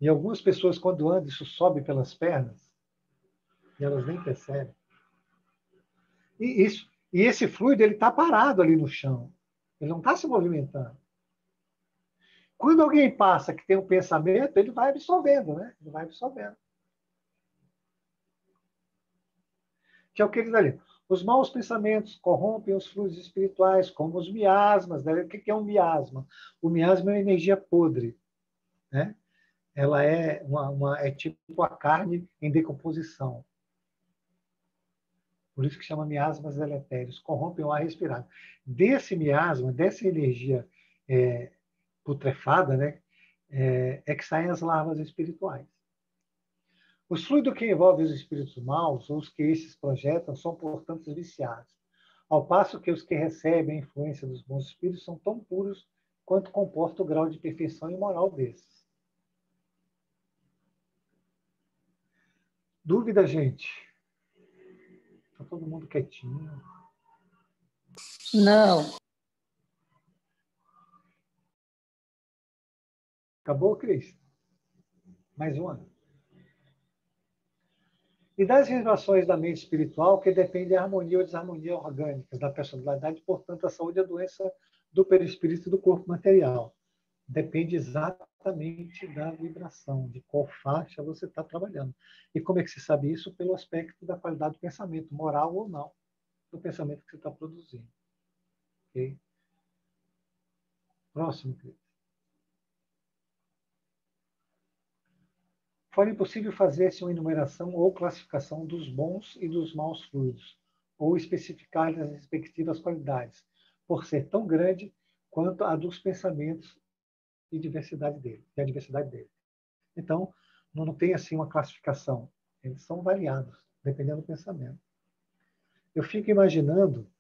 E algumas pessoas, quando andam, isso sobe pelas pernas, e elas nem percebem. E esse fluido está parado ali no chão. Ele não está se movimentando. Quando alguém passa que tem um pensamento, ele vai absorvendo, né? Ele vai absorvendo. Que é o que ele diz ali. Os maus pensamentos corrompem os fluidos espirituais, como os miasmas. Né? O que é um miasma? O miasma é uma energia podre. Né? Ela é tipo a carne em decomposição. Por isso que chama miasmas deletérios. Corrompem o ar respirado. Desse miasma, dessa energia putrefada, né? É que saem as larvas espirituais. Os fluidos que envolvem os espíritos maus, ou os que esses projetam, são, portanto, viciados. Ao passo que os que recebem a influência dos bons espíritos são tão puros quanto comporta o grau de perfeição e moral desses. Dúvida, gente? Está todo mundo quietinho? Não. Acabou, Cris? Mais uma. E das vibrações da mente espiritual, que depende da harmonia ou desarmonia orgânicas da personalidade, portanto, a saúde e a doença do perispírito e do corpo material. Depende exatamente da vibração, de qual faixa você está trabalhando. E como é que se sabe isso? Pelo aspecto da qualidade do pensamento, moral ou não, do pensamento que você está produzindo. Ok? Próximo, querido. Fora impossível fazer-se uma enumeração ou classificação dos bons e dos maus fluidos, ou especificar as respectivas qualidades, por ser tão grande quanto a dos pensamentos e a diversidade dele. Então, não tem assim uma classificação. Eles são variados, dependendo do pensamento. Eu fico imaginando...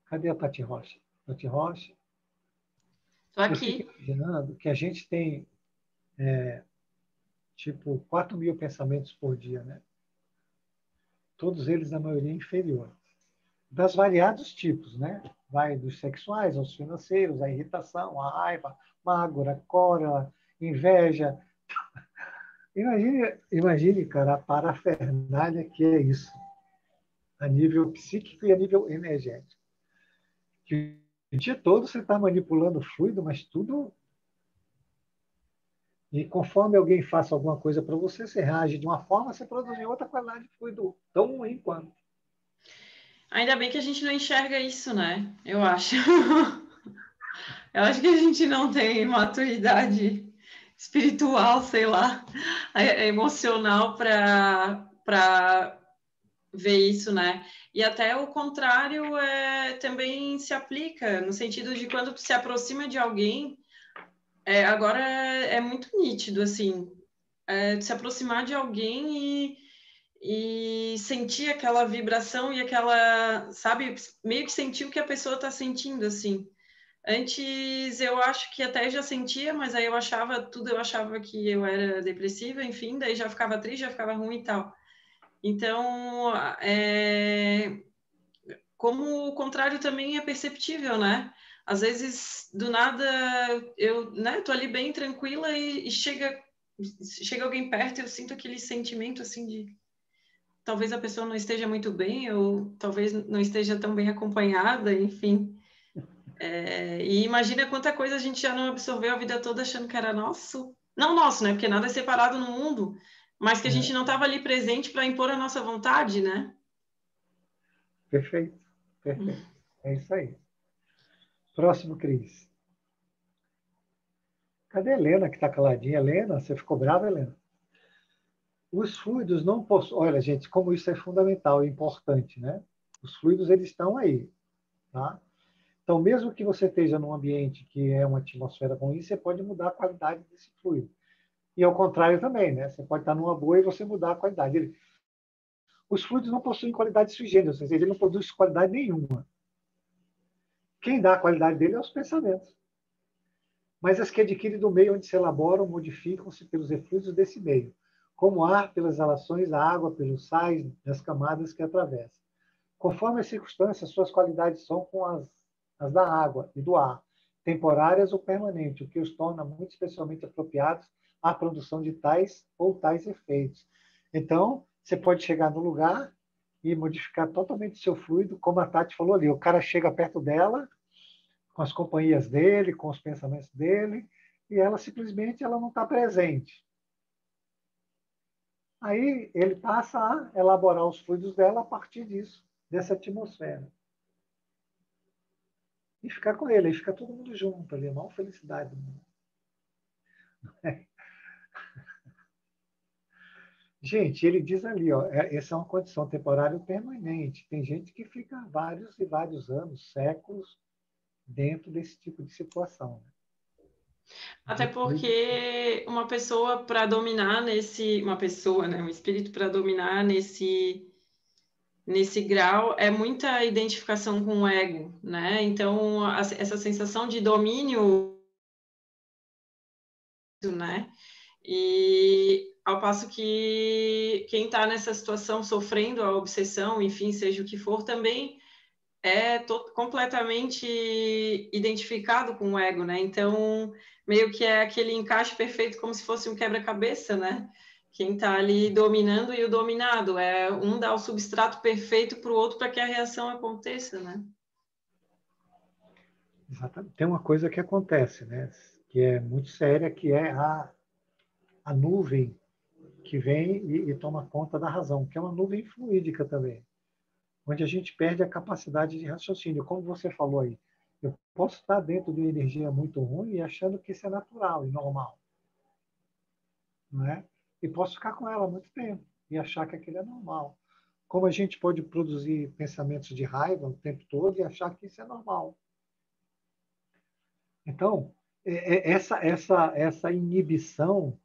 Cadê a Tati Rocha? Tati Rocha? Estou Eu fico aqui. imaginando que a gente tem, tipo, 4.000 pensamentos por dia, né? Todos eles, na maioria, inferiores. Das variados tipos, né? Vai dos sexuais aos financeiros, a irritação, a raiva, mágoa, cólera, inveja. Imagine, cara, a parafernália que é isso, a nível psíquico e a nível energético. Que o dia todo você está manipulando o fluido, mas tudo... E conforme alguém faça alguma coisa para você, você reage de uma forma, você produz outra qualidade de fluido tão ruim quanto. Ainda bem que a gente não enxerga isso, né? Eu acho. Eu acho que a gente não tem maturidade espiritual, sei lá, emocional para ver isso, né? E até o contrário também se aplica, no sentido de quando tu se aproxima de alguém, agora é muito nítido, assim, se aproximar de alguém e sentir aquela vibração e aquela, sabe, meio que sentir o que a pessoa está sentindo, assim. Antes eu acho que até já sentia, mas aí eu achava que eu era depressiva, enfim, daí já ficava triste, já ficava ruim e tal. Então, como o contrário também é perceptível, né? Às vezes, do nada, eu, né, tô ali bem tranquila e chega alguém perto e eu sinto aquele sentimento, assim, de talvez a pessoa não esteja muito bem ou talvez não esteja tão bem acompanhada, enfim. E imagina quanta coisa a gente já não absorveu a vida toda achando que era nosso. Não nosso, né? Porque nada é separado no mundo, mas que a gente não estava ali presente para impor a nossa vontade, né? Perfeito, perfeito. É isso aí. Próximo, Cris. Cadê a Helena, que está caladinha? Helena, você ficou brava, Helena? Os fluidos não possuem... Olha, gente, como isso é fundamental e importante, né? Os fluidos, eles estão aí, tá? Então, mesmo que você esteja num ambiente que é uma atmosfera ruim, você pode mudar a qualidade desse fluido. E ao contrário também, né? Você pode estar numa boa e você mudar a qualidade. Os fluidos não possuem qualidade sui generis, ou seja, ele não produz qualidade nenhuma. Quem dá a qualidade dele é os pensamentos. Mas as que adquirem do meio onde se elaboram modificam-se pelos efluidos desse meio, como o ar pelas exalações, a água pelos sais das camadas que atravessa. Conforme as circunstâncias, suas qualidades são com as da água e do ar, temporárias ou permanentes, o que os torna muito especialmente apropriados à produção de tais ou tais efeitos. Então, você pode chegar no lugar e modificar totalmente o seu fluido, como a Tati falou ali. O cara chega perto dela, com as companhias dele, com os pensamentos dele, e ela simplesmente ela não está presente. Aí ele passa a elaborar os fluidos dela a partir disso, dessa atmosfera. E ficar com ele, aí fica todo mundo junto ali, a maior felicidade do mundo. Gente, ele diz ali, ó, essa é uma condição temporária permanente. Tem gente que fica vários e vários anos, séculos, dentro desse tipo de situação. Né? Até porque uma pessoa para dominar uma pessoa, né, um espírito para dominar nesse grau é muita identificação com o ego, né? Então, essa sensação de domínio, né? E ao passo que quem está nessa situação sofrendo a obsessão, enfim, seja o que for, também é completamente identificado com o ego, né? Então, meio que é aquele encaixe perfeito, como se fosse um quebra-cabeça, né? Quem está ali dominando e o dominado. Um dá o substrato perfeito para o outro para que a reação aconteça, né? Exatamente. Tem uma coisa que acontece, né? Que é muito séria, que é a nuvem que vem e toma conta da razão, que é uma nuvem fluídica também, onde a gente perde a capacidade de raciocínio. Como você falou aí, eu posso estar dentro de uma energia muito ruim e achando que isso é natural e normal. Não é? E posso ficar com ela há muito tempo e achar que aquilo é normal. Como a gente pode produzir pensamentos de raiva o tempo todo e achar que isso é normal. Então, essa inibição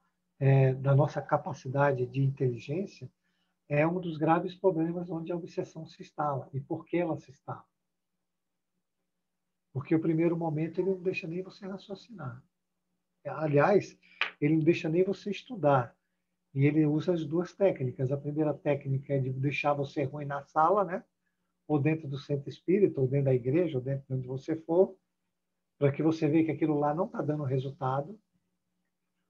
da nossa capacidade de inteligência é um dos graves problemas onde a obsessão se instala. E por que ela se instala? Porque o primeiro momento ele não deixa nem você raciocinar. Aliás, ele não deixa nem você estudar. E ele usa as duas técnicas. A primeira técnica é de deixar você ruim na sala, né? Ou dentro do centro espírita, ou dentro da igreja, ou dentro de onde você for, para que você veja que aquilo lá não está dando resultado.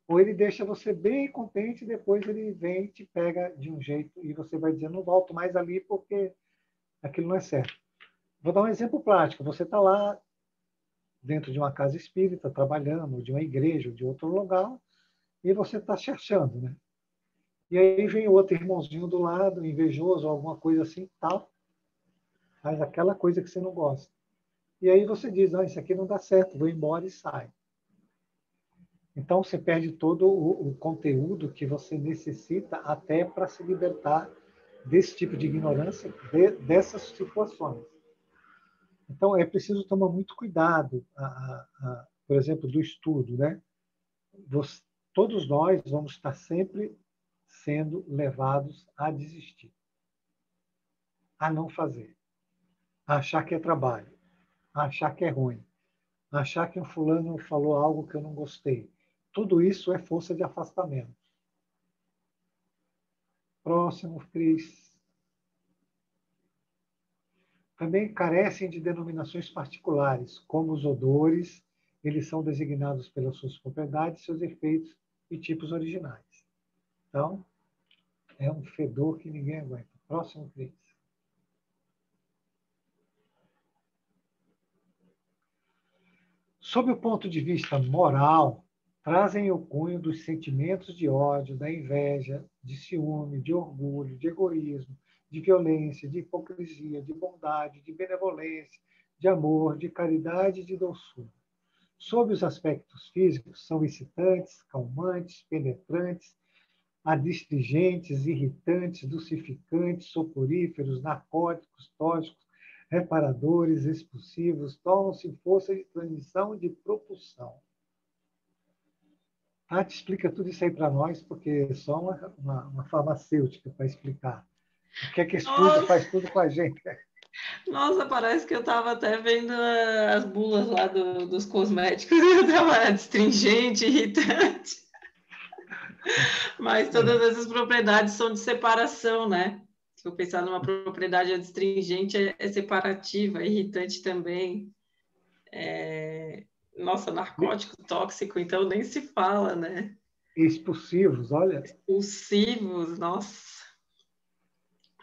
Ou ele deixa você bem contente e depois ele vem e te pega de um jeito e você vai dizer, não volto mais ali porque aquilo não é certo. Vou dar um exemplo prático. Você está lá dentro de uma casa espírita, trabalhando, ou de uma igreja, ou de outro lugar, e você está se achando, né? E aí vem o outro irmãozinho do lado, invejoso, alguma coisa assim, tal, faz aquela coisa que você não gosta. E aí você diz, isso aqui não dá certo, vou embora e sai. Então você perde todo o conteúdo que você necessita até para se libertar desse tipo de ignorância, dessas situações. Então é preciso tomar muito cuidado, por exemplo, do estudo, né? Todos nós vamos estar sempre sendo levados a desistir, a não fazer, a achar que é trabalho, a achar que é ruim, a achar que um fulano falou algo que eu não gostei. Tudo isso é força de afastamento. Próximo, Cris. também carecem de denominações particulares, como os odores, eles são designados pelas suas propriedades, seus efeitos e tipos originais. Então, é um fedor que ninguém aguenta. Próximo, Cris. Sob o ponto de vista moral, trazem o cunho dos sentimentos de ódio, da inveja, de ciúme, de orgulho, de egoísmo, de violência, de hipocrisia, de bondade, de benevolência, de amor, de caridade e de doçura. Sob os aspectos físicos, são excitantes, calmantes, penetrantes, adstringentes, irritantes, dulcificantes, soporíferos, narcóticos, tóxicos, reparadores, expulsivos, tornam-se força de transmissão e de propulsão. Tati explica tudo isso aí para nós, porque é só uma farmacêutica para explicar. O que é que expulsa faz tudo com a gente. Nossa, parece que eu estava até vendo as bulas lá dos cosméticos. Eu estava astringente, irritante. Mas todas essas propriedades são de separação, né? Se eu pensar numa propriedade adstringente, é separativa, é irritante também. Nossa, narcótico tóxico, então nem se fala, né? Expulsivos, olha. Expulsivos, nossa.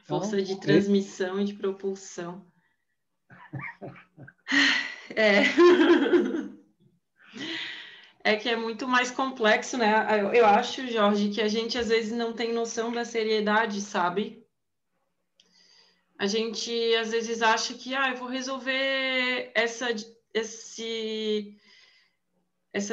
Força de transmissão e de propulsão. É que é muito mais complexo, né? Eu acho, Jorge, que a gente às vezes não tem noção da seriedade, sabe? A gente às vezes acha que eu vou resolver essa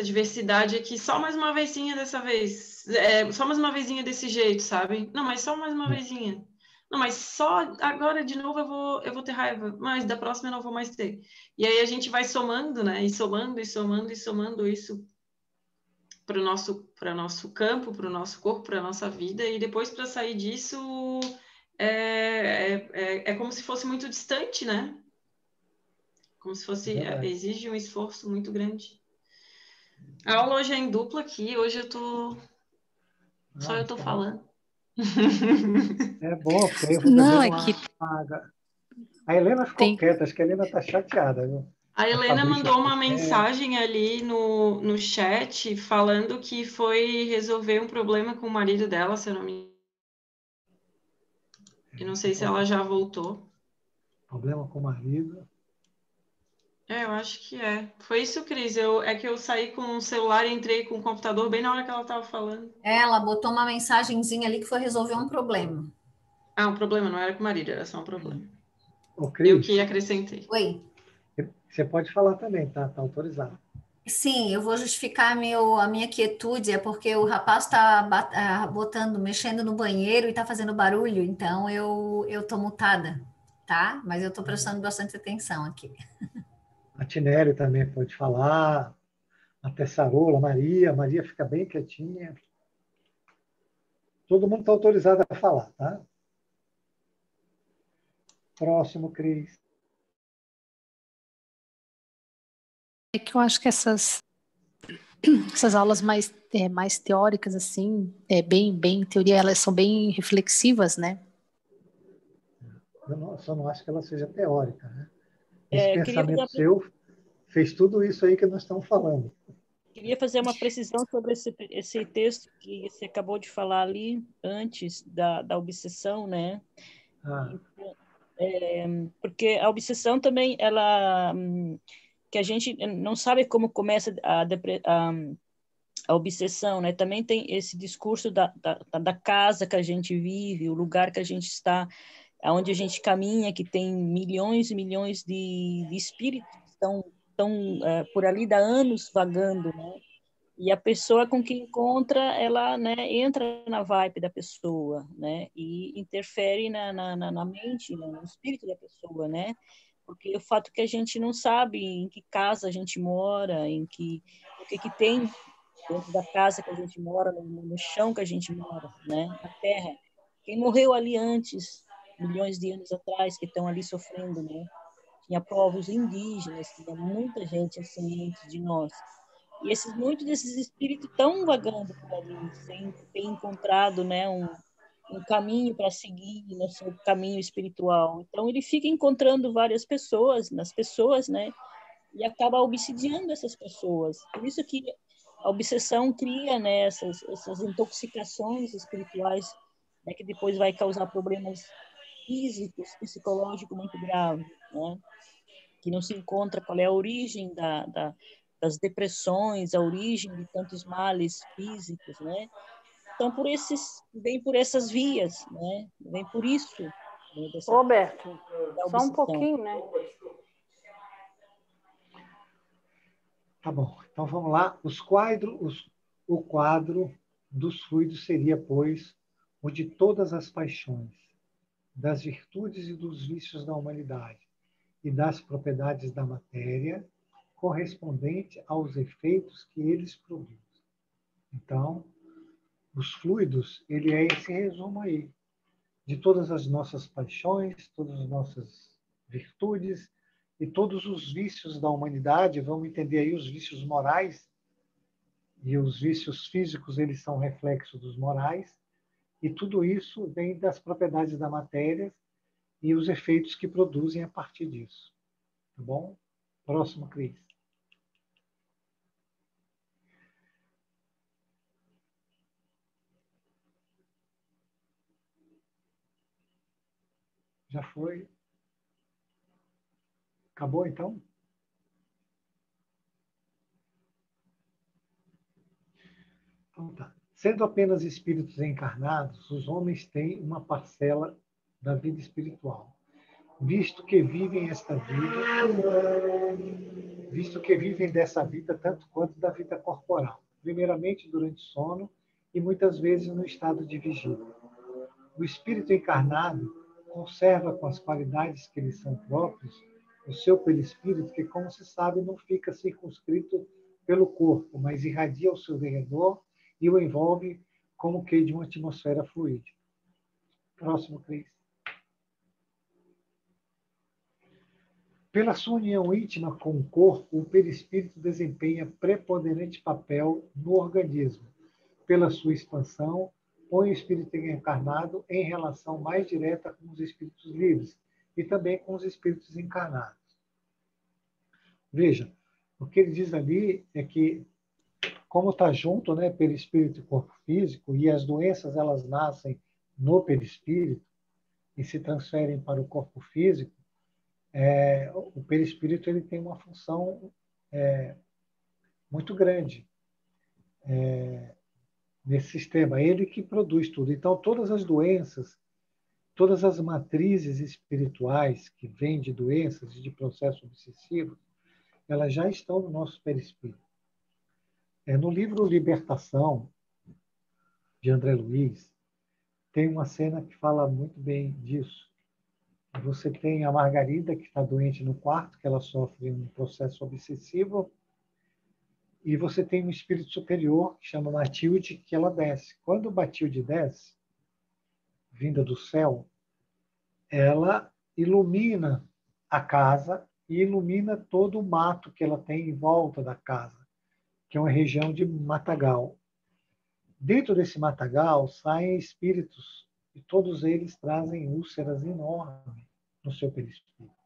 diversidade aqui só mais uma vezinha dessa vez. Só mais uma vezinha desse jeito, sabe? Não, mas só mais uma vezinha. Não, mas só agora de novo eu vou ter raiva, mas da próxima eu não vou mais ter. E aí a gente vai somando, né? E somando isso para o nosso campo, para o nosso corpo, para a nossa vida, e depois para sair disso é como se fosse muito distante, né? Como se fosse, exige um esforço muito grande. A aula hoje é em dupla aqui, hoje só eu tô falando. É bom, porque aí eu vou Não, beber uma água. A Helena ficou quieta, acho que a Helena está chateada, viu? A Helena mandou uma mensagem ali no chat falando que foi resolver um problema com o marido dela, se eu não me engano. Eu não sei se ela já voltou. Problema com o marido. Eu acho que é. Foi isso, Cris. É que eu saí com o celular e entrei com o computador bem na hora que ela estava falando. Ela botou uma mensagenzinha ali que foi resolver um problema. Ah, um problema, não era com o marido, era só um problema. Ô, Cris, eu que acrescentei. Oi. Você pode falar também, tá? Tá autorizado. Sim, eu vou justificar a minha quietude, é porque o rapaz está mexendo no banheiro e está fazendo barulho, então eu tô mutada, tá? Mas eu estou prestando bastante atenção aqui. A Tinelli também pode falar, a Tessarola, a Maria fica bem quietinha. Todo mundo está autorizado a falar, tá? Próximo, Cris. É que eu acho que essas aulas mais teóricas, assim, bem teoria, elas são bem reflexivas, né? Eu só não acho que ela seja teórica, né? Esse pensamento fazer... seu fez tudo isso aí que nós estamos falando. Queria fazer uma precisão sobre esse texto que você acabou de falar ali antes da obsessão, né? Porque a obsessão também, ela que a gente não sabe como começa a obsessão, né? Também tem esse discurso da casa que a gente vive, o lugar que a gente está, onde a gente caminha, que tem milhões e milhões de espíritos que estão por ali há anos vagando, né? E a pessoa com quem encontra, ela, né, entra na vibe da pessoa, né? E interfere na mente, no espírito da pessoa, né? Porque o fato que a gente não sabe em que casa a gente mora, o que tem dentro da casa que a gente mora, no chão que a gente mora, né? Na terra. Quem morreu ali antes, milhões de anos atrás, que estão ali sofrendo, né? Tinha povos indígenas, tinha muita gente assim antes de nós. E muitos desses espíritos estão vagando por ali, sem ter encontrado, né, um caminho para seguir no seu caminho espiritual. Então, ele fica encontrando várias pessoas, nas pessoas, né? E acaba obsidiando essas pessoas. Por isso que a obsessão cria, né, essas intoxicações espirituais, né, que depois vai causar problemas físicos, psicológicos muito graves, né? Que não se encontra qual é a origem das depressões, a origem de tantos males físicos, né? Então, vem por essas vias, né? Vem por isso, né, Roberto, da só um obsessão. pouquinho, né? Tá bom, então vamos lá. O quadro dos fluidos seria, pois, o de todas as paixões, das virtudes e dos vícios da humanidade e das propriedades da matéria, correspondente aos efeitos que eles produzem. Então, os fluidos, ele é esse resumo aí, de todas as nossas paixões, todas as nossas virtudes e todos os vícios da humanidade. Vamos entender aí os vícios morais, e os vícios físicos, eles são reflexo dos morais, e tudo isso vem das propriedades da matéria e os efeitos que produzem a partir disso. Tá bom? Próximo, Cris. Já foi? Acabou, então? Então tá. Sendo apenas espíritos encarnados, os homens têm uma parcela da vida espiritual, visto que vivem dessa vida tanto quanto da vida corporal, primeiramente durante o sono e muitas vezes no estado de vigília. O espírito encarnado conserva com as qualidades que lhe são próprias o seu perispírito, que, como se sabe, não fica circunscrito pelo corpo, mas irradia ao seu derredor e o envolve como que de uma atmosfera fluídica. Próximo, Cris. Pela sua união íntima com o corpo, o perispírito desempenha preponderante papel no organismo. Pela sua expansão, põe o espírito encarnado em relação mais direta com os espíritos livres e também com os espíritos encarnados. Veja, o que ele diz ali é que, como está junto, né, perispírito e corpo físico, e as doenças elas nascem no perispírito e se transferem para o corpo físico, o perispírito ele tem uma função muito grande nesse sistema. Ele que produz tudo. Então, todas as doenças, todas as matrizes espirituais que vêm de doenças e de processos obsessivos, elas já estão no nosso perispírito. No livro Libertação, de André Luiz, tem uma cena que fala muito bem disso. Você tem a Margarida, que está doente no quarto, que ela sofre um processo obsessivo, e você tem um espírito superior, que chama Matilde, que ela desce. Quando Matilde desce, vinda do céu, ela ilumina a casa e ilumina todo o mato que ela tem em volta da casa, que é uma região de matagal. Dentro desse matagal saem espíritos, e todos eles trazem úlceras enormes no seu perispírito.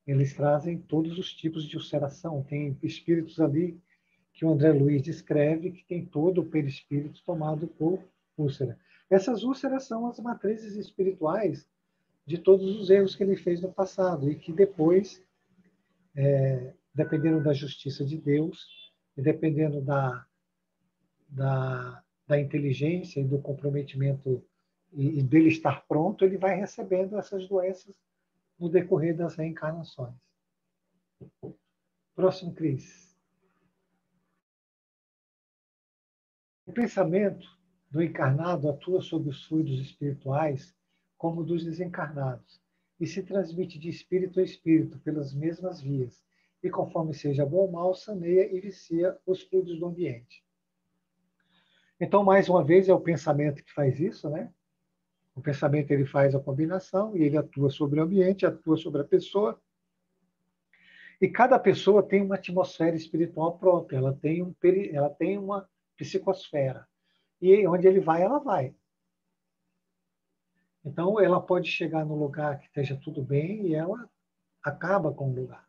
Eles trazem todos os tipos de ulceração. Tem espíritos ali que o André Luiz descreve que tem todo o perispírito tomado por úlcera. Essas úlceras são as matrizes espirituais de todos os erros que ele fez no passado e que depois, dependendo da justiça de Deus e dependendo da inteligência e do comprometimento e dele estar pronto, ele vai recebendo essas doenças no decorrer das reencarnações. Próximo, Cris. O pensamento do encarnado atua sobre os fluidos espirituais como dos desencarnados e se transmite de espírito a espírito pelas mesmas vias e, conforme seja bom ou mal, saneia e vicia os fluidos do ambiente. Então, mais uma vez, é o pensamento que faz isso, né? O pensamento ele faz a combinação e ele atua sobre o ambiente, atua sobre a pessoa. E cada pessoa tem uma atmosfera espiritual própria, ela tem uma psicosfera. E onde ele vai, ela vai. Então, ela pode chegar no lugar que esteja tudo bem e ela acaba com o lugar.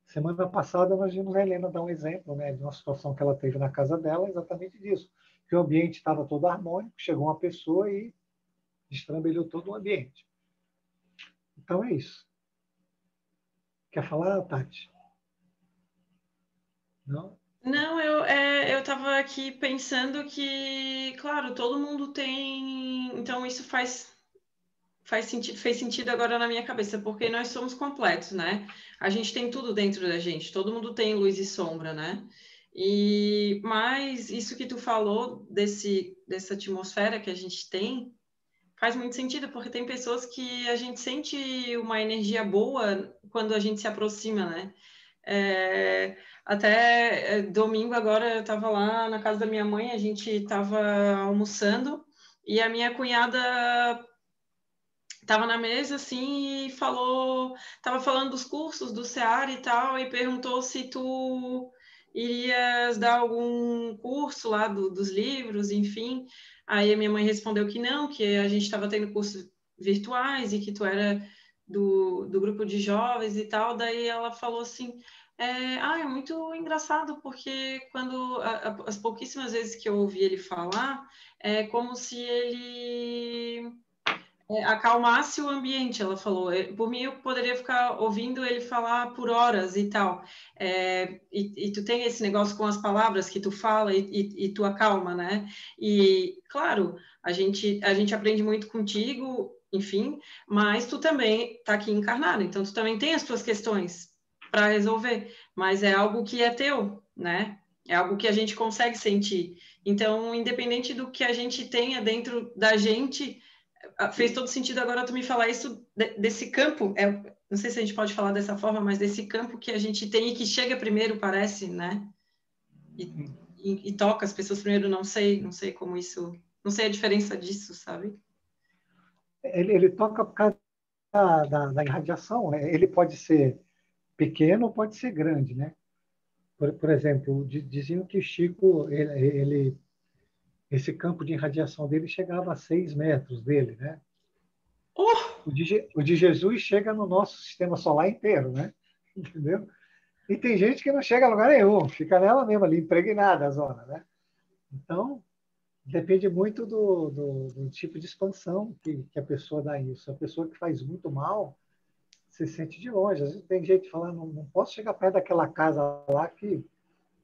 Semana passada, nós vimos a Helena dar um exemplo, né, de uma situação que ela teve na casa dela, exatamente disso. Que o ambiente estava todo harmônico, chegou uma pessoa e destrambelhou todo o ambiente. Então, é isso. Quer falar, Tati? Não? Não, eu estava aqui pensando que, claro, todo mundo tem. Então, isso faz sentido, fez sentido agora na minha cabeça, porque nós somos completos, né? A gente tem tudo dentro da gente, todo mundo tem luz e sombra, né? Mas isso que tu falou dessa atmosfera que a gente tem faz muito sentido, porque tem pessoas que a gente sente uma energia boa quando a gente se aproxima, né? Até domingo agora eu estava lá na casa da minha mãe, a gente estava almoçando e a minha cunhada estava na mesa assim e estava falando dos cursos do Seara e tal, e perguntou se tu irias dar algum curso lá dos livros, enfim. Aí a minha mãe respondeu que não, que a gente estava tendo cursos virtuais e que tu era do grupo de jovens e tal. Daí ela falou assim, é muito engraçado, porque quando as pouquíssimas vezes que eu ouvi ele falar, é como se ele acalmasse o ambiente, ela falou. Por mim, eu poderia ficar ouvindo ele falar por horas e tal. E tu tem esse negócio com as palavras que tu fala e tu acalma, né? E, claro, a gente aprende muito contigo, enfim, mas tu também tá aqui encarnado, então tu também tem as tuas questões para resolver, mas é algo que é teu, né? É algo que a gente consegue sentir. Então, independente do que a gente tenha dentro da gente, fez todo sentido agora tu me falar isso desse campo, não sei se a gente pode falar dessa forma, mas desse campo que a gente tem e que chega primeiro, parece, né? E toca as pessoas primeiro, não sei como isso, não sei a diferença disso, sabe? Ele toca por causa da irradiação, né? Ele pode ser pequeno ou pode ser grande, né? Por exemplo, diziam que Chico, esse campo de irradiação dele chegava a 6 metros dele, né? Oh! O de Jesus chega no nosso sistema solar inteiro, né? Entendeu? E tem gente que não chega a lugar nenhum, fica nela mesma ali, impregnada a zona, né? Então, depende muito do tipo de expansão que a pessoa dá isso. A pessoa que faz muito mal se sente de longe. Às vezes tem gente que fala, não posso chegar perto daquela casa lá,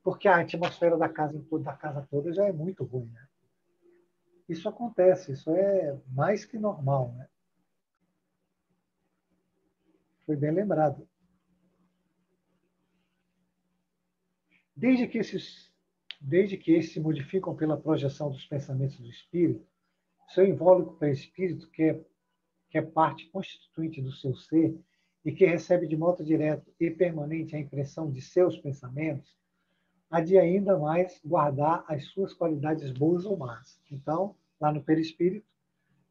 porque a atmosfera da casa toda já é muito ruim, né? Isso acontece, isso é mais que normal, né? Foi bem lembrado. Desde que esses se modificam pela projeção dos pensamentos do espírito, seu invólucro perispírito, que é parte constituinte do seu ser e que recebe de modo direto e permanente a impressão de seus pensamentos, há de ainda mais guardar as suas qualidades boas ou más. Então, lá no perispírito,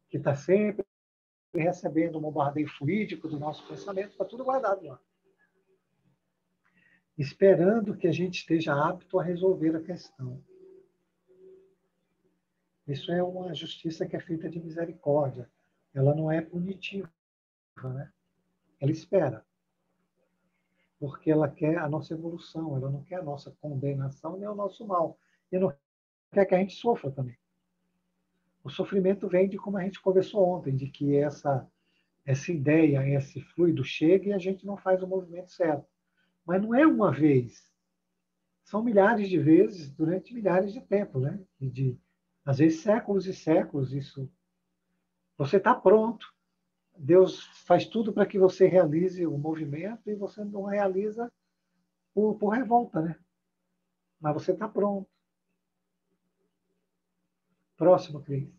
que está sempre recebendo um bombardeio fluídico do nosso pensamento, está tudo guardado lá. Esperando que a gente esteja apto a resolver a questão. Isso é uma justiça que é feita de misericórdia. Ela não é punitiva, né? Ela espera. Porque ela quer a nossa evolução, ela não quer a nossa condenação nem o nosso mal. E não quer que a gente sofra também. O sofrimento vem de como a gente conversou ontem, de que essa ideia, esse fluido chega e a gente não faz o movimento certo. Mas não é uma vez. São milhares de vezes durante milhares de tempo, né? Às vezes séculos e séculos. Isso. Você está pronto. Deus faz tudo para que você realize o movimento e você não realiza por revolta, né? Mas você está pronto. Próximo, Cris.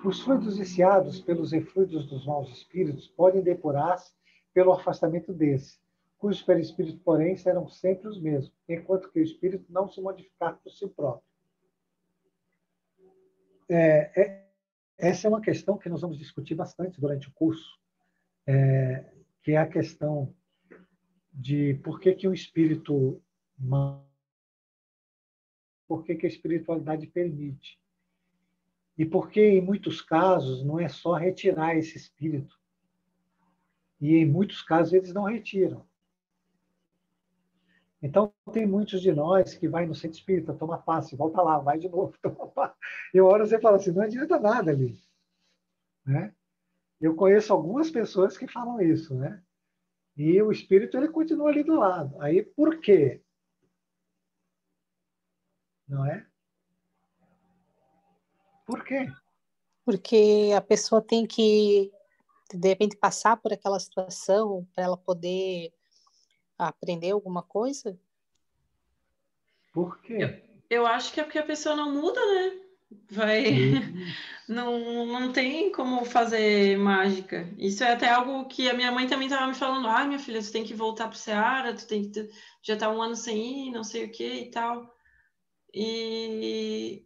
Os fluidos viciados pelos efluidos dos maus espíritos podem depurar-se pelo afastamento desse, cujos perispíritos, porém, serão sempre os mesmos, enquanto que o espírito não se modificar por si próprio. Essa é uma questão que nós vamos discutir bastante durante o curso, que é a questão de por que o espírito, por que a espiritualidade permite. E porque, em muitos casos, não é só retirar esse espírito. E, em muitos casos, eles não retiram. Então, tem muitos de nós que vai no centro espírita, toma passe, volta lá, vai de novo, toma passe. E uma hora você fala assim, não adianta nada ali. Né? Eu conheço algumas pessoas que falam isso, né? E o espírito ele continua ali do lado. Aí, por quê? Não é? Por quê? Porque a pessoa tem que, de repente, passar por aquela situação para ela poder aprender alguma coisa? Por Eu, quê? eu acho que é porque a pessoa não muda, né? Vai, E, não tem como fazer mágica. Isso é até algo que a minha mãe também estava me falando. Ah, minha filha, tu tem que voltar pro Ceará, tu já tá um ano sem ir, não sei o que e tal. E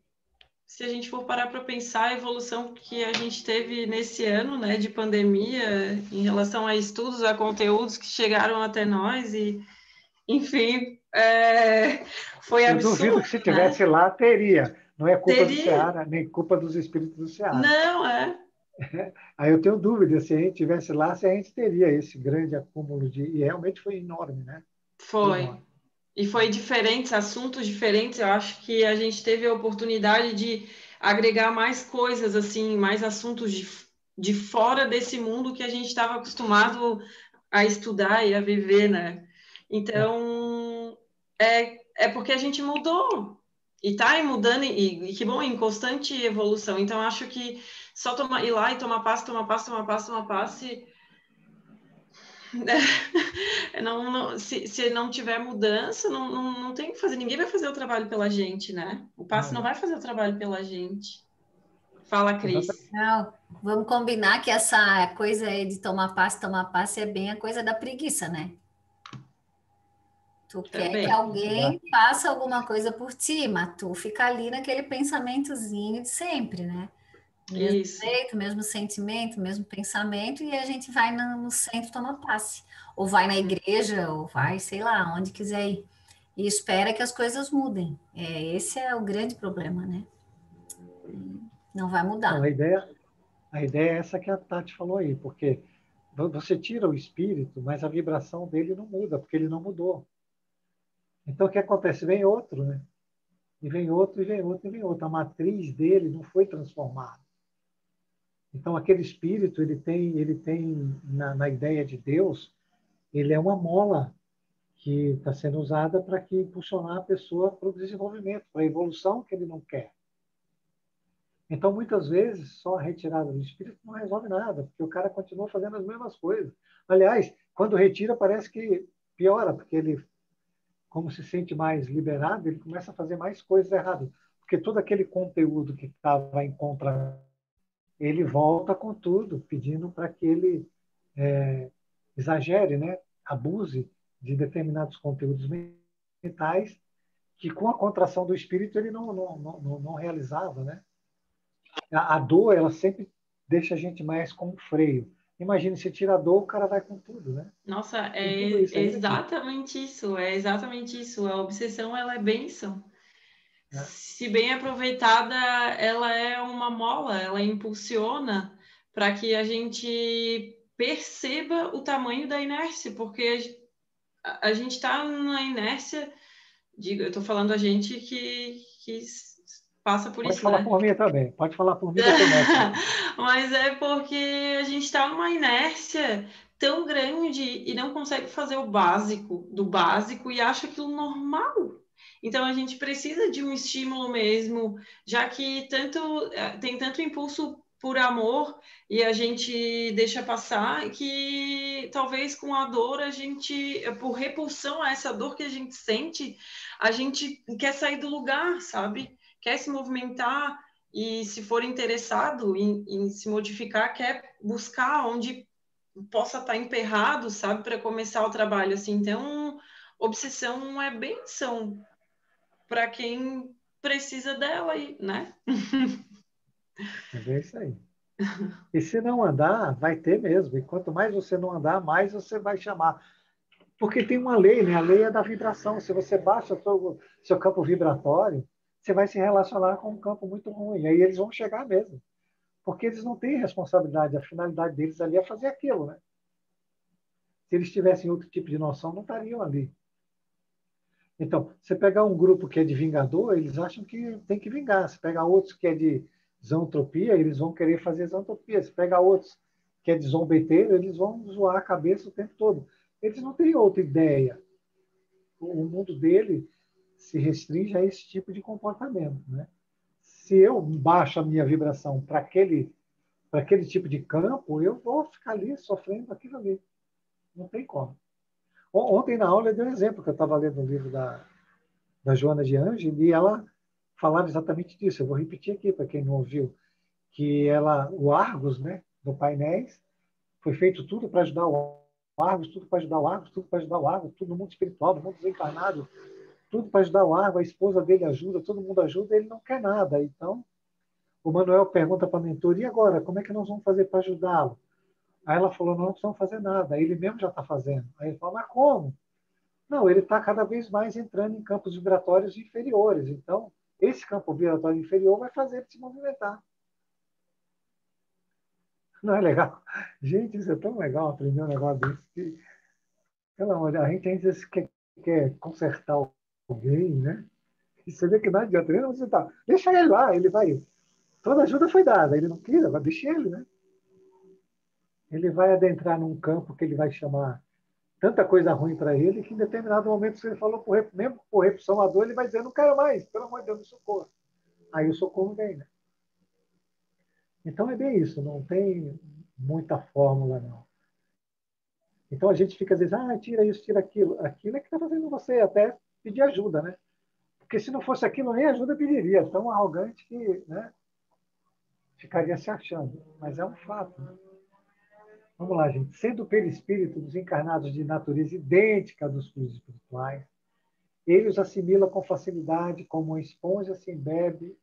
se a gente for parar para pensar a evolução que a gente teve nesse ano, né, de pandemia, em relação a estudos, a conteúdos que chegaram até nós, e, enfim, foi eu duvido absurdo, que se né? tivesse lá, teria. Não é culpa do Teria. Ceará, nem culpa dos espíritos do Ceará. Não, é. Aí eu tenho dúvida se a gente tivesse lá, se a gente teria esse grande acúmulo de... E realmente foi enorme, né? Foi Foi. enorme. E foi diferentes, assuntos diferentes. Eu acho que a gente teve a oportunidade de agregar mais coisas, assim, mais assuntos de fora desse mundo que a gente estava acostumado a estudar e a viver, né? É. Então, é porque a gente mudou. E tá aí mudando, e que bom, em constante evolução. Então, acho que só ir lá e tomar passe, tomar passe, tomar passe, tomar passe. Se não tiver mudança, não tem o que fazer. Ninguém vai fazer o trabalho pela gente, né? O passe Não não vai. vai fazer o trabalho pela gente. Fala, Cris. Exatamente. Não, vamos combinar que essa coisa aí de tomar passe é bem a coisa da preguiça, né? Tu quer que Também. alguém faça alguma coisa por ti, mas tu fica ali naquele pensamentozinho de sempre, né? Mesmo Isso. jeito, mesmo sentimento, mesmo pensamento, e a gente vai no centro tomar passe. Ou vai na igreja, ou vai, sei lá, onde quiser ir. E espera que as coisas mudem. Esse é o grande problema, né? Não vai Não, mudar. a ideia é essa que a Tati falou aí, porque você tira o espírito, mas a vibração dele não muda, porque ele não mudou. Então, o que acontece? Vem outro, né? E vem outro, e vem outro, e vem outro. A matriz dele não foi transformada. Então, aquele espírito, ele tem na ideia de Deus, ele é uma mola que está sendo usada para que impulsionar a pessoa para o desenvolvimento, para a evolução que ele não quer. Então, muitas vezes, só a retirada do espírito não resolve nada, porque o cara continua fazendo as mesmas coisas. Aliás, quando retira, parece que piora, porque ele, como se sente mais liberado, ele começa a fazer mais coisas erradas. Porque todo aquele conteúdo que estava em contra, ele volta com tudo, pedindo para que ele exagere, né? Abuse de determinados conteúdos mentais que, com a contração do espírito, ele não realizava, né? A dor, ela sempre deixa a gente mais com um freio. Imagina, se tira a dor, o cara vai com tudo, né? Nossa, Com tudo isso, aí daqui. exatamente isso. É exatamente isso. A obsessão, ela é bênção. Né? Se bem aproveitada, ela é uma mola, ela impulsiona para que a gente perceba o tamanho da inércia, porque a gente está na inércia, digo, eu estou falando a gente que passa por Pode isso, falar né? por mim também. Pode falar por mim que eu estou nessa. Mas é porque a gente está numa inércia tão grande e não consegue fazer o básico do básico e acha aquilo normal. Então a gente precisa de um estímulo mesmo, já que tem tanto impulso por amor e a gente deixa passar que talvez com a dor a gente, por repulsão a essa dor que a gente sente, a gente quer sair do lugar, sabe? Quer se movimentar e se for interessado em se modificar, quer buscar onde possa estar emperrado, sabe, para começar o trabalho assim. Então, obsessão é benção para quem precisa dela aí, né? Mas é isso aí. E se não andar, vai ter mesmo. E quanto mais você não andar, mais você vai chamar. Porque tem uma lei, né? A lei é da vibração. Se você baixa o seu campo vibratório, você vai se relacionar com um campo muito ruim. E aí eles vão chegar mesmo. Porque eles não têm responsabilidade. A finalidade deles ali é fazer aquilo, né? Se eles tivessem outro tipo de noção, não estariam ali. Então, você pegar um grupo que é de vingador, eles acham que tem que vingar. Se pegar outros que é de zoantropia, eles vão querer fazer zoantropia. Se pegar outros que é de zombeteiro, eles vão zoar a cabeça o tempo todo. Eles não têm outra ideia. O mundo dele se restringe a esse tipo de comportamento, né? Se eu baixo a minha vibração para aquele tipo de campo, eu vou ficar ali sofrendo aquilo ali. Não tem como. Ontem na aula eu dei um exemplo, que eu estava lendo um livro da Joana de Angelis, e ela falava exatamente disso. Eu vou repetir aqui para quem não ouviu, que o Argos, né, do Painéis, foi feito tudo para ajudar o Argos, tudo para ajudar o Argos, tudo para ajudar o Argos, tudo no mundo espiritual, no mundo desencarnado, tudo para ajudar o Argos, a esposa dele ajuda, todo mundo ajuda, ele não quer nada. Então, o Manuel pergunta para a mentora, e agora, como é que nós vamos fazer para ajudá-lo? Aí ela falou, não precisamos fazer nada. Aí ele mesmo já está fazendo. Aí ele falou, mas como? Não, ele está cada vez mais entrando em campos vibratórios inferiores. Então, esse campo vibratório inferior vai fazer ele se movimentar. Não é legal? Gente, isso é tão legal aprender um negócio desse. Pelo amor de Deus, a gente às vezes quer consertar alguém, né? E você vê que não adianta. Ele não precisa tá. Deixa ele lá, ele vai. Toda ajuda foi dada, ele não quis, agora deixa ele, né? Ele vai adentrar num campo que ele vai chamar tanta coisa ruim para ele que em determinado momento, se ele falou mesmo por repulsão à dor, ele vai dizer, não quero mais, pelo amor de Deus, me socorro. Aí o socorro vem, né? Então é bem isso, não tem muita fórmula, não. Então a gente fica às vezes, tira isso, tira aquilo. Aquilo é que está fazendo você até pedir ajuda, né? Porque se não fosse aquilo, nem ajuda pediria. Tão arrogante que, né, ficaria se achando. Mas é um fato, né? Vamos lá, gente. Sendo o perispírito dos encarnados de natureza idêntica à dos fluidos espirituais, ele os assimila com facilidade, como uma esponja se embebe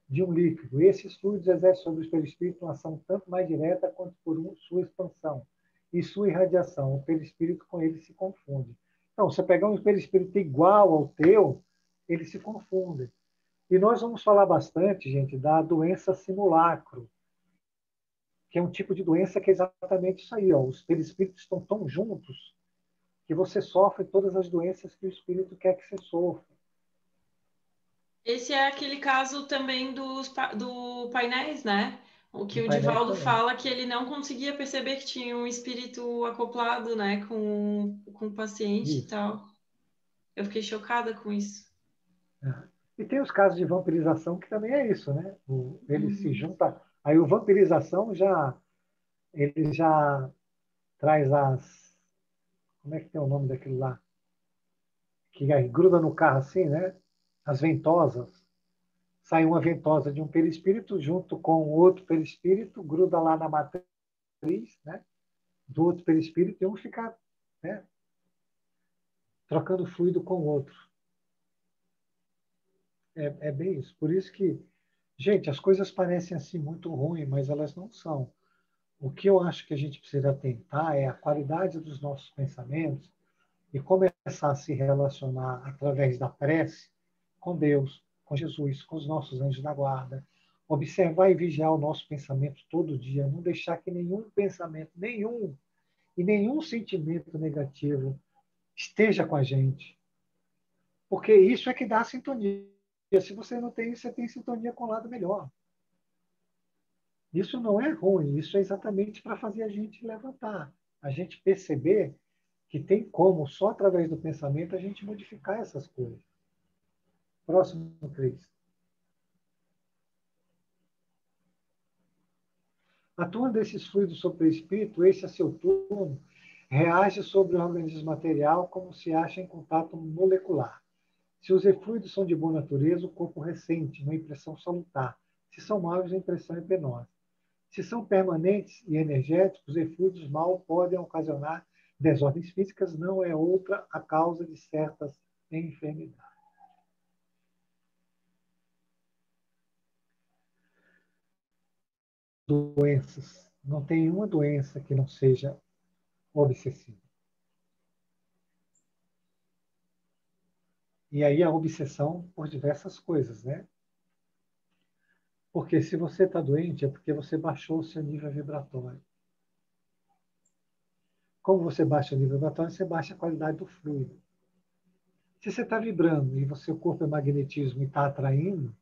de um líquido. Esses fluidos exercem sobre o perispírito uma ação tanto mais direta quanto por sua expansão e sua irradiação. O perispírito com ele se confunde. Então, se você pegar um perispírito igual ao teu, ele se confunde. E nós vamos falar bastante, gente, da doença simulacro, que é um tipo de doença que é exatamente isso aí. Ó. Os perispíritos estão tão juntos que você sofre todas as doenças que o espírito quer que você sofra. Esse é aquele caso também do painéis, né? O que Do o painel Divaldo também. fala que ele não conseguia perceber que tinha um espírito acoplado, né, com o paciente e Isso. tal. Eu fiquei chocada com isso. E tem os casos de vampirização que também é isso, né? Ele se Uhum. junta. Aí o vampirização ele já traz as. Como é que tem o nome daquilo lá? Que aí gruda no carro assim, né? As ventosas. Sai uma ventosa de um perispírito junto com outro perispírito, gruda lá na matriz, né? Do outro perispírito e um fica, né, trocando fluido com o outro. É bem isso. Por isso que, gente, as coisas parecem assim muito ruins, mas elas não são. O que eu acho que a gente precisa atentar é a qualidade dos nossos pensamentos e começar a se relacionar através da prece com Deus, com Jesus, com os nossos anjos da guarda. Observar e vigiar o nosso pensamento todo dia, não deixar que nenhum pensamento, nenhum e nenhum sentimento negativo esteja com a gente. Porque isso é que dá a sintonia. Se você não tem isso, você tem sintonia com o lado melhor. Isso não é ruim, isso é exatamente para fazer a gente levantar, a gente perceber que tem como, só através do pensamento, a gente modificar essas coisas. Próximo, Cris. Atuando esses fluidos sobre o espírito, esse a seu turno, reage sobre o organismo material como se acha em contato molecular. Se os efluidos são de boa natureza, o corpo ressente uma impressão salutar. Se são maus, a impressão é penosa. Se são permanentes e energéticos, os efluidos mal podem ocasionar desordens físicas, não é outra a causa de certas enfermidades. Doenças. Não tem uma doença que não seja obsessiva. E aí a obsessão por diversas coisas, né? Porque se você está doente, é porque você baixou o seu nível vibratório. Como você baixa o nível vibratório, você baixa a qualidade do fluido. Se você está vibrando e o corpo é magnetismo e está atraindo,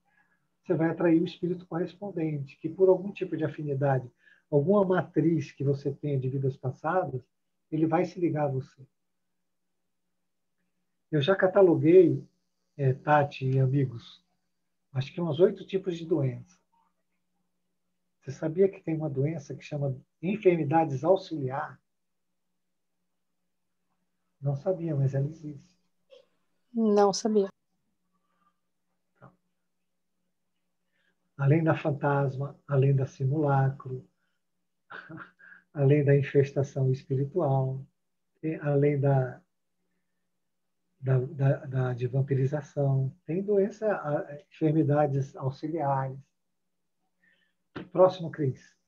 você vai atrair o espírito correspondente, que por algum tipo de afinidade, alguma matriz que você tenha de vidas passadas, ele vai se ligar a você. Eu já cataloguei, Tati e amigos, acho que uns 8 tipos de doença. Você sabia que tem uma doença que chama enfermidades auxiliar? Não sabia, mas ela existe. Não sabia. Além da fantasma, além da simulacro, além da infestação espiritual, além de vampirização, tem doença, enfermidades auxiliares. Próximo, Cris.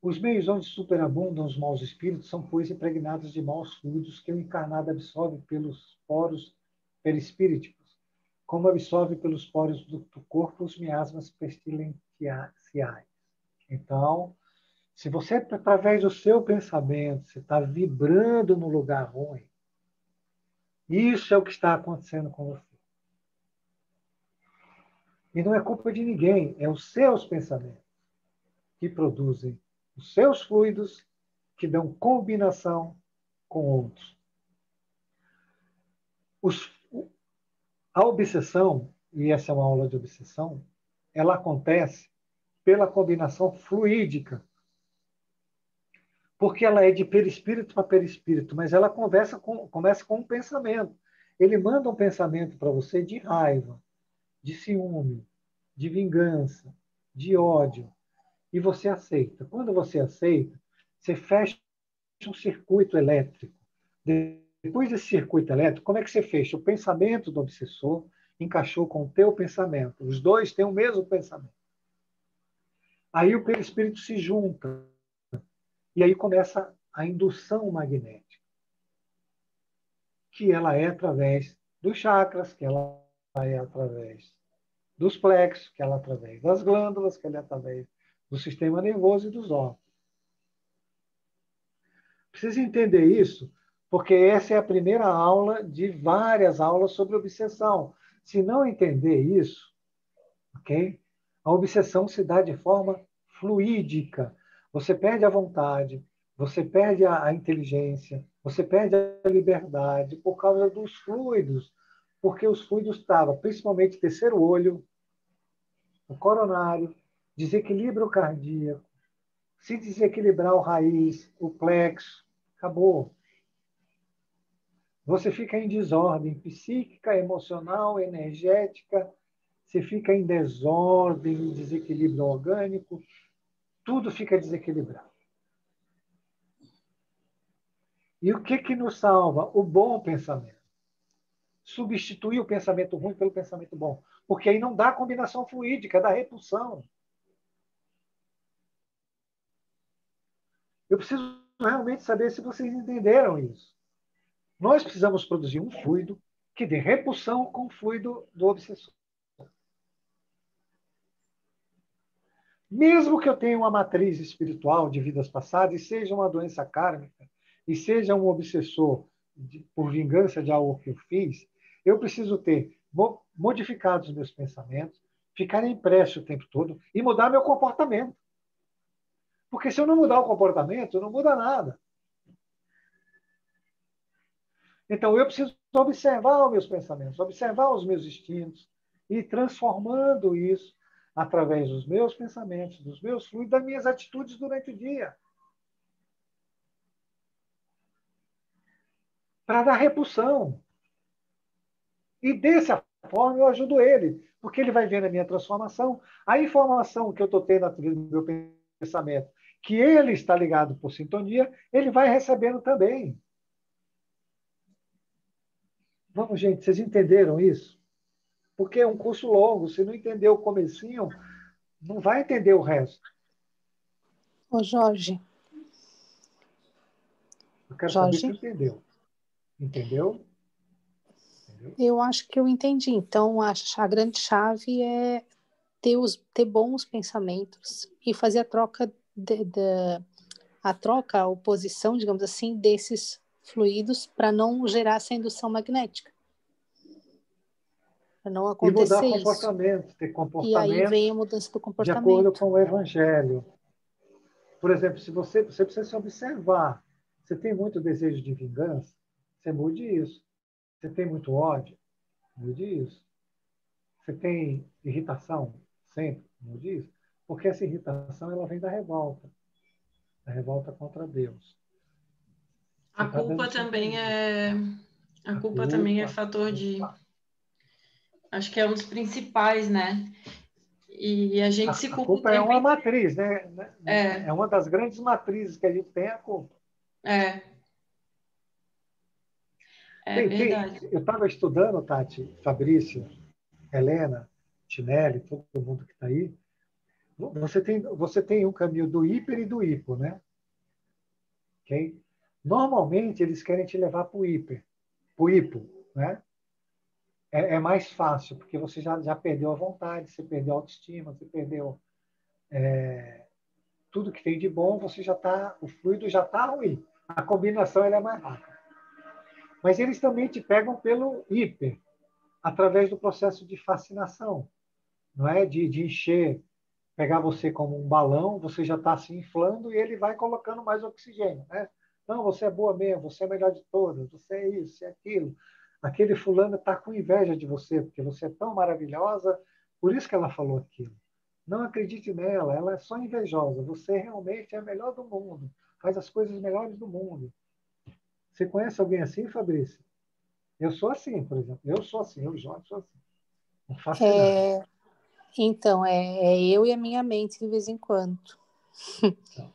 Os meios onde superabundam os maus espíritos são, pois, impregnados de maus fluidos que o encarnado absorve pelos poros perispíriticos, como absorve pelos poros do corpo os miasmas pestilenciais. Então, se você, através do seu pensamento, você está vibrando no lugar ruim, isso é o que está acontecendo com você. E não é culpa de ninguém, é os seus pensamentos que produzem os seus fluidos que dão combinação com outros. A obsessão, e essa é uma aula de obsessão, ela acontece pela combinação fluídica. Porque ela é de perispírito para perispírito, mas ela começa com um pensamento. Ele manda um pensamento para você de raiva, de ciúme, de vingança, de ódio, e você aceita. Quando você aceita, você fecha um circuito elétrico. Depois desse circuito elétrico, como é que você fecha? O pensamento do obsessor encaixou com o teu pensamento. Os dois têm o mesmo pensamento. Aí o perispírito se junta. E aí começa a indução magnética, que ela é através dos chakras, que ela é através dos plexos, que ela é através das glândulas, que ela é através do sistema nervoso e dos órgãos. Precisa entender isso, porque essa é a primeira aula de várias aulas sobre obsessão. Se não entender isso, ok? A obsessão se dá de forma fluídica. Você perde a vontade, você perde a inteligência, você perde a liberdade por causa dos fluidos, porque os fluidos estavam, principalmente o terceiro olho, o coronário, desequilíbrio cardíaco, se desequilibrar o raiz, o plexo, acabou. Você fica em desordem psíquica, emocional, energética, você fica em desordem, em desequilíbrio orgânico, tudo fica desequilibrado. E o que nos salva? O bom pensamento. Substituir o pensamento ruim pelo pensamento bom. Porque aí não dá combinação fluídica, dá repulsão. Eu preciso realmente saber se vocês entenderam isso. Nós precisamos produzir um fluido que dê repulsão com o fluido do obsessor. Mesmo que eu tenha uma matriz espiritual de vidas passadas, e seja uma doença kármica, e seja um obsessor por vingança de algo que eu fiz, eu preciso ter modificado os meus pensamentos, ficar em prece o tempo todo e mudar meu comportamento. Porque se eu não mudar o comportamento, não muda nada. Então, eu preciso observar os meus pensamentos, observar os meus instintos e ir transformando isso através dos meus pensamentos, dos meus fluidos, das minhas atitudes durante o dia. Para dar repulsão. E dessa forma eu ajudo ele, porque ele vai vendo a minha transformação. A informação que eu estou tendo através do meu pensamento, que ele está ligado por sintonia, ele vai recebendo também. Vamos, gente, vocês entenderam isso? Porque é um curso longo, se não entender o comecinho, não vai entender o resto. Ô Jorge, Eu quero saber se Jorge? entendeu. Entendeu? Entendeu? Eu acho que eu entendi. Então, a grande chave é ter bons pensamentos e fazer a troca, a oposição, digamos assim, desses fluidos para não gerar essa indução magnética, para não E mudar acontecer isso. comportamentos, ter E aí vem a comportamentos mudança do de acordo comportamento. com o Evangelho. Por exemplo, se você precisa se observar, você tem muito desejo de vingança, você mude isso. Você tem muito ódio, mude isso. Você tem irritação, sempre, mude isso. Porque essa irritação ela vem da revolta contra Deus. Você A está culpa dando também sentido. é a A culpa também é culpa, fator de, acho que é um dos principais, né? E a gente se a culpa o culpa é tempo uma inteiro. matriz, né? É uma das grandes matrizes que a gente tem, é a culpa. É, é verdade. Eu estava estudando, Tati, Fabrício, Helena, Tinelli, todo mundo que está aí. Você tem um caminho do hiper e do hipo, né? Okay? Normalmente, eles querem te levar para o hiper, para o hipo, né? É mais fácil, porque você já perdeu a vontade, você perdeu a autoestima, você perdeu tudo que tem de bom, o fluido já está ruim. A combinação ela é mais rápida. Mas eles também te pegam pelo hiper, através do processo de fascinação, não é? De encher, pegar você como um balão, você já está se inflando e ele vai colocando mais oxigênio, né? Não, você é boa mesmo, você é a melhor de todas, você é isso, você é aquilo. Aquele fulano está com inveja de você, porque você é tão maravilhosa, por isso que ela falou aquilo. Não acredite nela, ela é só invejosa. Você realmente é a melhor do mundo, faz as coisas melhores do mundo. Você conhece alguém assim, Fabrício? Eu sou assim, por exemplo. Eu sou assim, eu, Jorge, sou assim. Um fascinado. Então, é eu e a minha mente de vez em quando. Então,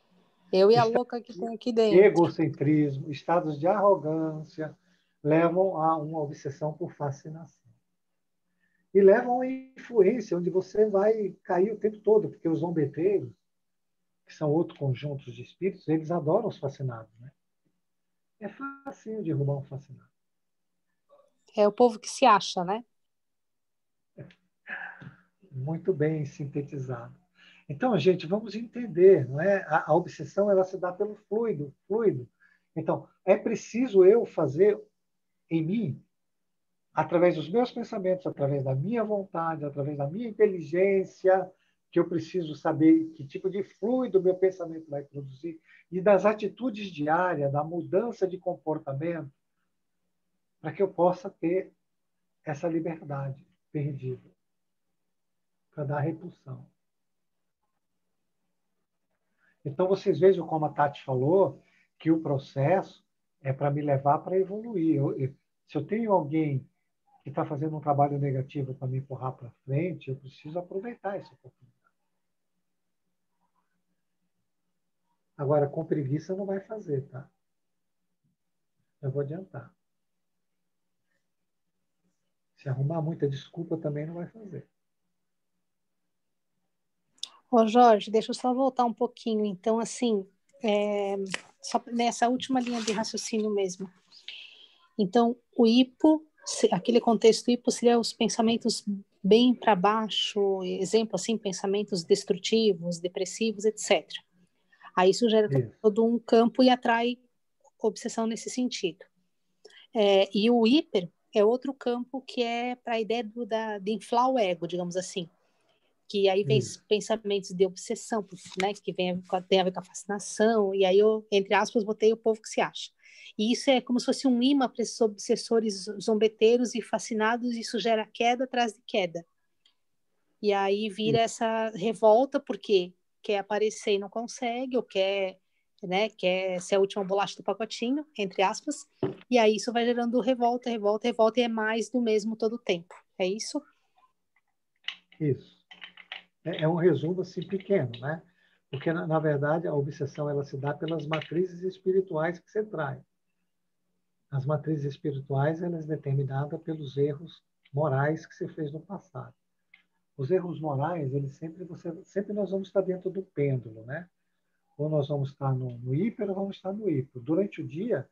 Eu e a louca que tem aqui dentro. egocentrismo, estados de arrogância levam a uma obsessão por fascinação. E levam a uma influência onde você vai cair o tempo todo, porque os zombeteiros, que são outros conjuntos de espíritos, eles adoram os fascinados. Né? É facinho derrubar um fascinado. É o povo que se acha, né? Muito bem sintetizado. Então, gente, vamos entender, não é? A obsessão ela se dá pelo fluido, fluido. Então, é preciso eu fazer em mim, através dos meus pensamentos, através da minha vontade, através da minha inteligência, que eu preciso saber que tipo de fluido meu pensamento vai produzir, e das atitudes diárias, da mudança de comportamento, para que eu possa ter essa liberdade perdida, para dar repulsão. Então, vocês vejam como a Tati falou, que o processo é para me levar para evoluir. Se eu tenho alguém que está fazendo um trabalho negativo para me empurrar para frente, eu preciso aproveitar essa oportunidade. Agora, com preguiça não vai fazer, tá? Eu vou adiantar. Se arrumar muita desculpa, também não vai fazer. Ô, Jorge, deixa eu só voltar um pouquinho. Então, assim, só nessa última linha de raciocínio mesmo. Então, o hipo, aquele contexto hipo seria os pensamentos bem para baixo, exemplo assim, pensamentos destrutivos, depressivos, etc. Aí isso gera Isso. todo um campo e atrai obsessão nesse sentido. E o hiper é outro campo que é para a ideia de inflar o ego, digamos assim. Que aí vem pensamentos de obsessão, né, que tem a ver com a fascinação, e aí eu, entre aspas, botei o povo que se acha. E isso é como se fosse um imã para esses obsessores zombeteiros e fascinados, e isso gera queda atrás de queda. E aí vira essa revolta, porque quer aparecer e não consegue, ou quer ser a última bolacha do pacotinho, entre aspas, e aí isso vai gerando revolta, revolta, revolta, e é mais do mesmo todo o tempo. É isso? Isso. É um resumo assim pequeno, né? Porque, na verdade, a obsessão ela se dá pelas matrizes espirituais que você traz. As matrizes espirituais elas são determinadas pelos erros morais que você fez no passado. Os erros morais, sempre nós vamos estar dentro do pêndulo, né? ou nós vamos estar no hiper ou vamos estar no hipo. Durante o dia,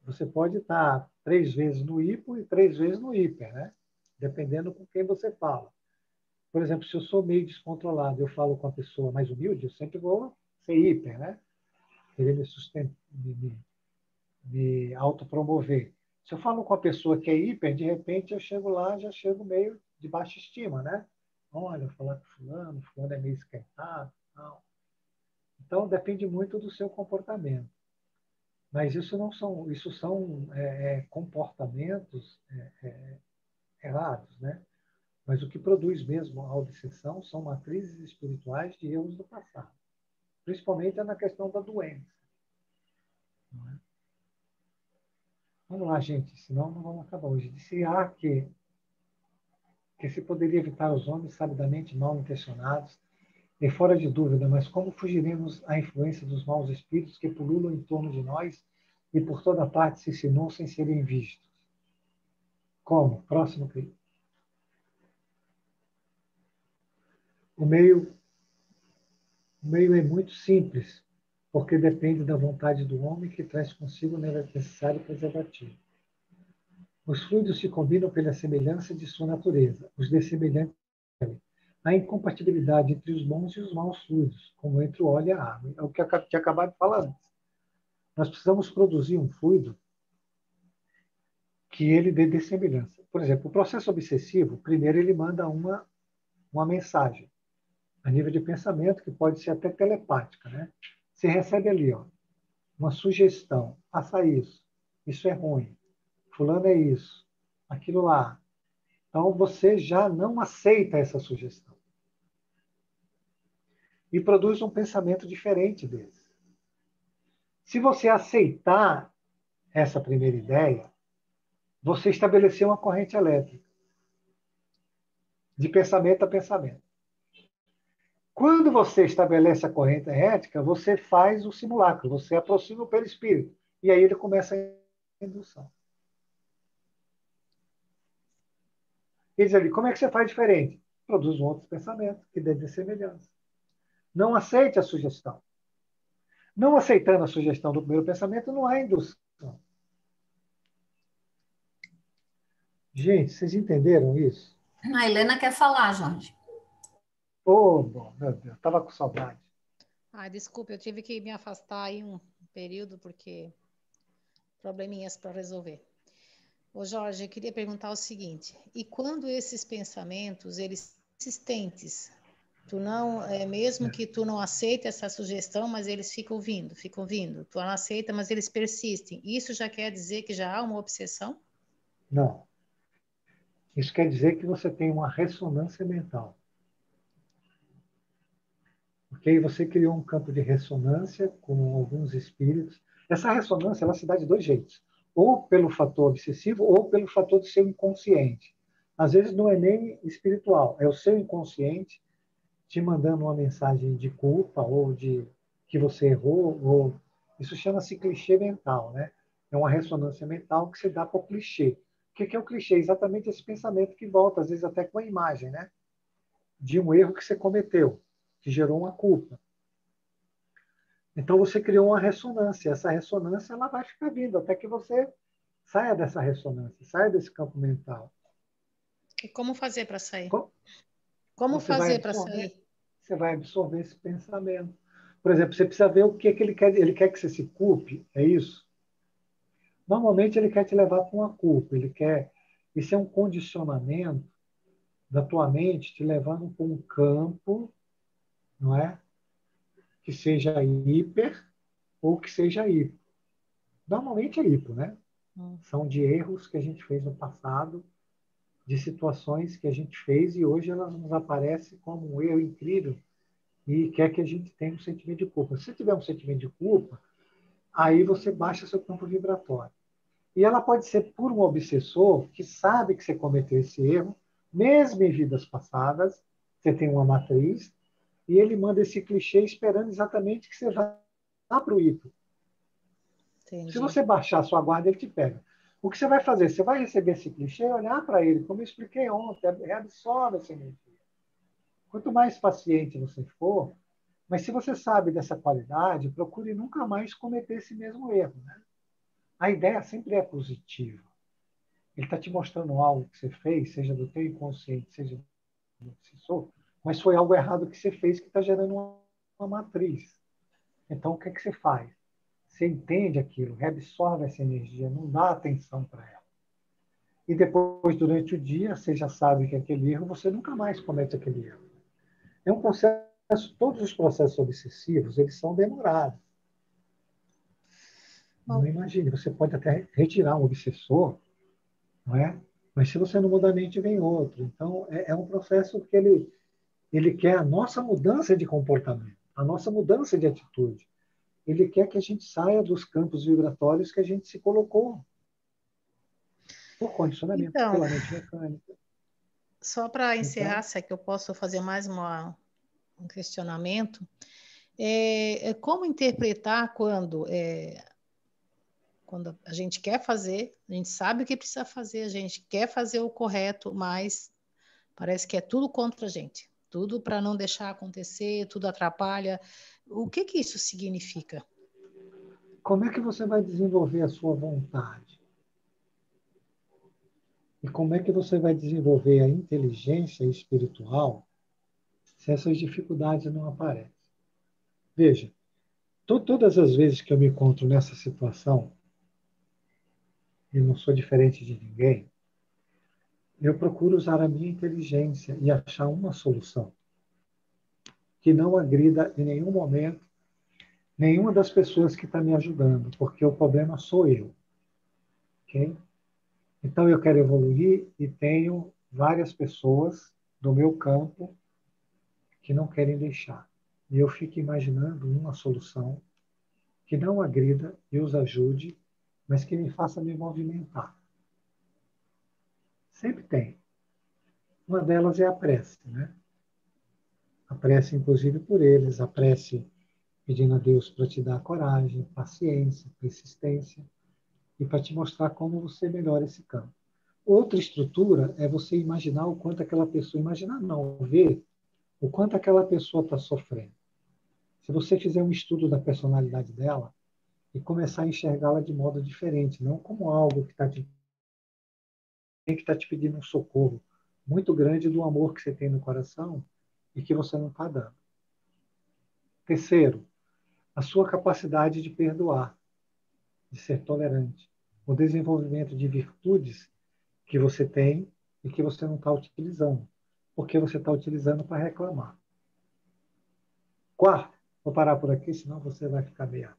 você pode estar 3 vezes no hipo e 3 vezes no hiper, né? Dependendo com quem você fala. Por exemplo, se eu sou meio descontrolado, eu falo com a pessoa mais humilde, eu sempre vou ser hiper, né? Querer me autopromover. Se eu falo com a pessoa que é hiper, de repente eu chego lá, já chego meio de baixa estima, né? Olha, vou falar com fulano é meio esquentado, não. Então, depende muito do seu comportamento. Mas isso são comportamentos errados, né? Mas o que produz mesmo a obsessão são matrizes espirituais de erros do passado. Principalmente na questão da doença. Não é? Vamos lá, gente, senão não vamos acabar hoje. Disse que se poderia evitar os homens sabidamente mal intencionados, e fora de dúvida, mas como fugiremos à influência dos maus espíritos que pululam em torno de nós e por toda parte se insinuam sem serem vistos? Como? Próximo clipe. O meio é muito simples, porque depende da vontade do homem que traz consigo o necessário preservativo. Os fluidos se combinam pela semelhança de sua natureza, os dessemelhantes. Há incompatibilidade entre os bons e os maus fluidos, como entre o óleo e a água. É o que eu tinha acabado de falar antes. Nós precisamos produzir um fluido que ele dê dessemelhança. Por exemplo, o processo obsessivo, primeiro ele manda uma mensagem a nível de pensamento, que pode ser até telepática, né? Você recebe ali, ó, uma sugestão, faça isso é ruim, fulano é isso, aquilo lá. Então, você já não aceita essa sugestão. E produz um pensamento diferente desse. Se você aceitar essa primeira ideia, você estabeleceu uma corrente elétrica, de pensamento a pensamento. Quando você estabelece a corrente elétrica, você faz o simulacro, você aproxima o perispírito, e aí ele começa a indução. Quer dizer, como é que você faz diferente? Produz um outro pensamento, que dê semelhança. Não aceite a sugestão. Não aceitando a sugestão do primeiro pensamento, não há indução. Gente, vocês entenderam isso? A Helena quer falar, Jorge. Oh, bom, meu Deus, estava com saudade. Desculpa, eu tive que me afastar aí um período, porque probleminhas para resolver. Ô Jorge, eu queria perguntar o seguinte, e quando esses pensamentos, eles são persistentes, mesmo que tu não aceite essa sugestão, mas eles ficam vindo, tu não aceita, mas eles persistem, isso já quer dizer que já há uma obsessão? Não. Isso quer dizer que você tem uma ressonância mental. Porque aí você criou um campo de ressonância com alguns espíritos. Essa ressonância ela se dá de 2 jeitos. Ou pelo fator obsessivo, ou pelo fator do seu inconsciente. Às vezes não é nem espiritual, é o seu inconsciente te mandando uma mensagem de culpa, ou de que você errou, ou... Isso chama-se clichê mental, né? É uma ressonância mental que se dá por clichê. O que é o clichê? Exatamente esse pensamento que volta, às vezes até com a imagem, né? De um erro que você cometeu, que gerou uma culpa. Então você criou uma ressonância. Essa ressonância ela vai ficar vindo até que você saia dessa ressonância, saia desse campo mental. E como fazer para sair? Como fazer para sair? Você vai absorver esse pensamento. Por exemplo, você precisa ver o que ele quer. Ele quer que você se culpe, é isso? Normalmente ele quer te levar para uma culpa. Isso é um condicionamento da tua mente te levando para um campo, não é? Que seja hiper ou que seja hipo. Normalmente é hipo, né? São de erros que a gente fez no passado, de situações que a gente fez e hoje elas nos aparecem como um erro incrível e quer que a gente tenha um sentimento de culpa. Se tiver um sentimento de culpa, aí você baixa seu campo vibratório. E ela pode ser por um obsessor que sabe que você cometeu esse erro, mesmo em vidas passadas, você tem uma matriz, e ele manda esse clichê esperando exatamente que você vá para o hipo. Entendi. Se você baixar a sua guarda, ele te pega. O que você vai fazer? Você vai receber esse clichê, olhar para ele, como eu expliquei ontem, reabsorve essa energia. Quanto mais paciente você for, Mas se você sabe dessa qualidade, procure nunca mais cometer esse mesmo erro, né? A ideia sempre é positiva. Ele está te mostrando algo que você fez, seja do teu inconsciente, seja do obsessor, mas foi algo errado que você fez que está gerando uma matriz. Então, o que é que você faz? Você entende aquilo, reabsorve essa energia, não dá atenção para ela. E depois, durante o dia, você já sabe que aquele erro, você nunca mais comete aquele erro. É um processo, todos os processos obsessivos, eles são demorados. Não imagine, você pode até retirar um obsessor, não é? Mas se você não mudar a mente, vem outro. Então, é um processo que ele quer a nossa mudança de comportamento, a nossa mudança de atitude. Ele quer que a gente saia dos campos vibratórios que a gente se colocou. Por condicionamento, Então, pela mente mecânica. só para encerrar, Então, se é que eu posso fazer mais um questionamento, como interpretar quando a gente quer fazer, a gente sabe o que precisa fazer, a gente quer fazer o correto, mas parece que é tudo contra a gente, tudo para não deixar acontecer, tudo atrapalha. O que isso significa? como é que você vai desenvolver a sua vontade? E como é que você vai desenvolver a inteligência espiritual se essas dificuldades não aparecem? Veja, todas as vezes que eu me encontro nessa situação, e não sou diferente de ninguém, eu procuro usar a minha inteligência e achar uma solução que não agrida em nenhum momento nenhuma das pessoas que está me ajudando, porque o problema sou eu. Ok? Então, eu quero evoluir e tenho várias pessoas do meu campo que não querem deixar. E eu fico imaginando uma solução que não agrida e os ajude, mas que me faça me movimentar. Sempre tem. Uma delas é a prece, né? A prece, inclusive, por eles, a prece pedindo a Deus para te dar coragem, paciência, persistência e para te mostrar como você melhora esse campo. Outra estrutura é você imaginar o quanto aquela pessoa, imaginar não, ver o quanto aquela pessoa está sofrendo. Se você fizer um estudo da personalidade dela e começar a enxergá-la de modo diferente, não como algo que está te pedindo um socorro muito grande do amor que você tem no coração e que você não está dando. Terceiro, a sua capacidade de perdoar, de ser tolerante, o desenvolvimento de virtudes que você tem e que você não está utilizando, porque você está utilizando para reclamar. Quarto, vou parar por aqui, senão você vai ficar meio.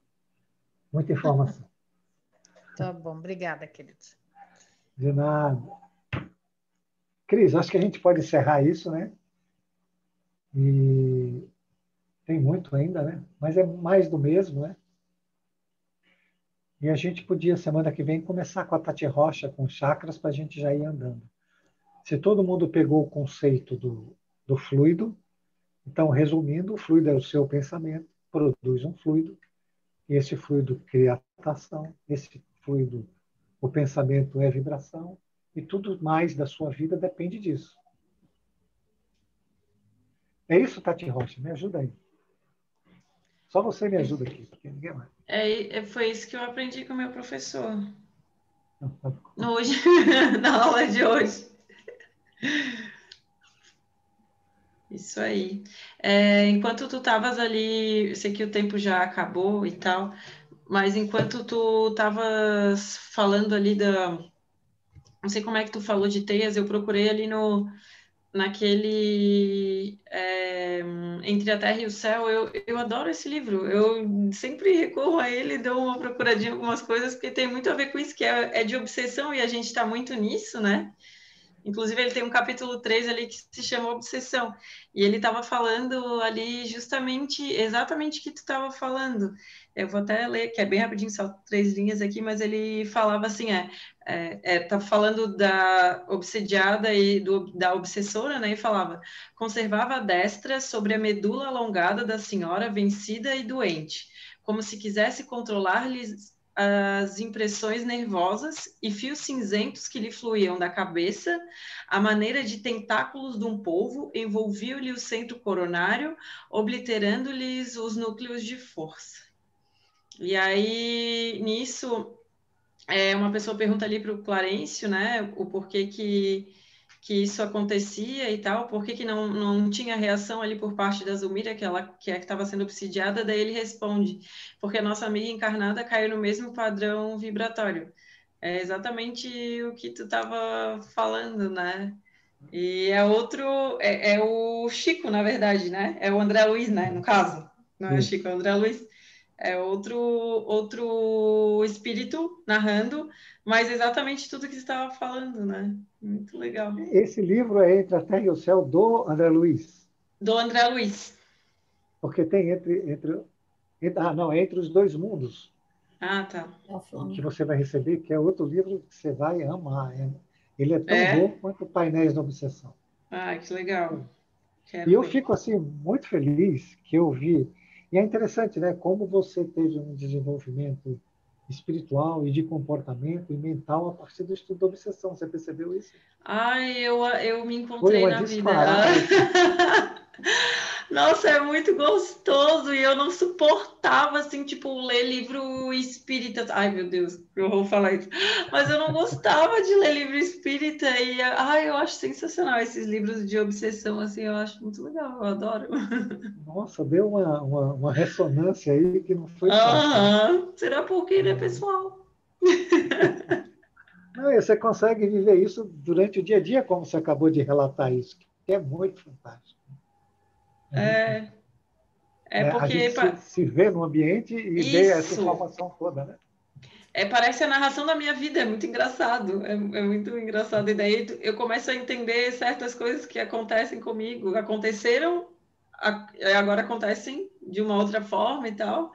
Muita informação. Tá bom, obrigada, querido. De nada. Cris, acho que a gente pode encerrar isso, né? E tem muito ainda, né? Mas é mais do mesmo, né? E a gente podia, semana que vem, começar com a Tati Rocha, com chakras, para a gente já ir andando. Se todo mundo pegou o conceito do fluido, então, resumindo, o fluido é o seu pensamento, produz um fluido, e esse fluido cria atração, esse fluido, o pensamento é vibração, e tudo mais da sua vida depende disso. É isso, Tati Rocha? Me ajuda aí. Só você me ajuda aqui, porque ninguém mais. Foi isso que eu aprendi com o meu professor. Não, Hoje, na aula de hoje. Isso aí. Enquanto tu estavas ali, eu sei que o tempo já acabou e tal, mas enquanto tu estavas falando ali não sei como é que tu falou de teias, eu procurei ali naquele Entre a Terra e o Céu. Eu adoro esse livro, eu sempre recorro a ele, dou uma procuradinha em algumas coisas, porque tem muito a ver com isso, que é de obsessão, e a gente está muito nisso, né? Inclusive, ele tem um capítulo 3 ali que se chama Obsessão. E ele estava falando ali exatamente o que tu estava falando. Eu vou até ler, que é bem rapidinho, só 3 linhas aqui, mas ele falava assim, tá falando da obsediada e da obsessora, né? E falava, conservava a destra sobre a medula alongada da senhora vencida e doente, como se quisesse controlar-lhes as impressões nervosas e fios cinzentos que lhe fluíam da cabeça, à maneira de tentáculos de um polvo, envolviam-lhe o centro coronário, obliterando-lhes os núcleos de força. E aí, nisso, uma pessoa pergunta ali para o Clarencio, né, o porquê que isso acontecia e tal, por que não tinha reação ali por parte da Zulmira, que estava sendo obsidiada, daí ele responde, porque a nossa amiga encarnada caiu no mesmo padrão vibratório. É exatamente o que tu estava falando, né? E é o Chico, na verdade, né? É o André Luiz, né? No caso, não é o Chico, é o André Luiz. É outro espírito narrando, mas exatamente tudo que você estava falando, né? Muito legal. Esse livro é Entre a Terra e o Céu, do André Luiz. Do André Luiz. Porque tem Entre os Dois Mundos. Ah, tá. Que você vai receber, que é outro livro que você vai amar. Ele é tão bom quanto Painéis da Obsessão. Ah, que legal. E eu fico assim muito feliz que eu vi. E é interessante, né? Como você teve um desenvolvimento espiritual e de comportamento e mental a partir do estudo da obsessão. Você percebeu isso? Ai, eu me encontrei na vida. Nossa, é muito gostoso e eu não suportava, assim, tipo, ler livro espírita. Ai, meu Deus, eu vou falar isso. Mas eu não gostava de ler livro espírita e, eu acho sensacional esses livros de obsessão, assim, eu acho muito legal, eu adoro. Nossa, deu uma ressonância aí que não foi fácil. Será por quê, né, pessoal? Não, e você consegue viver isso durante o dia a dia, como você acabou de relatar isso, que é muito fantástico. Porque... A gente se vê no ambiente e vê essa informação toda, né? Parece a narração da minha vida, é muito engraçado, é muito engraçado. E daí eu começo a entender certas coisas que acontecem comigo, aconteceram, agora acontecem de uma outra forma e tal.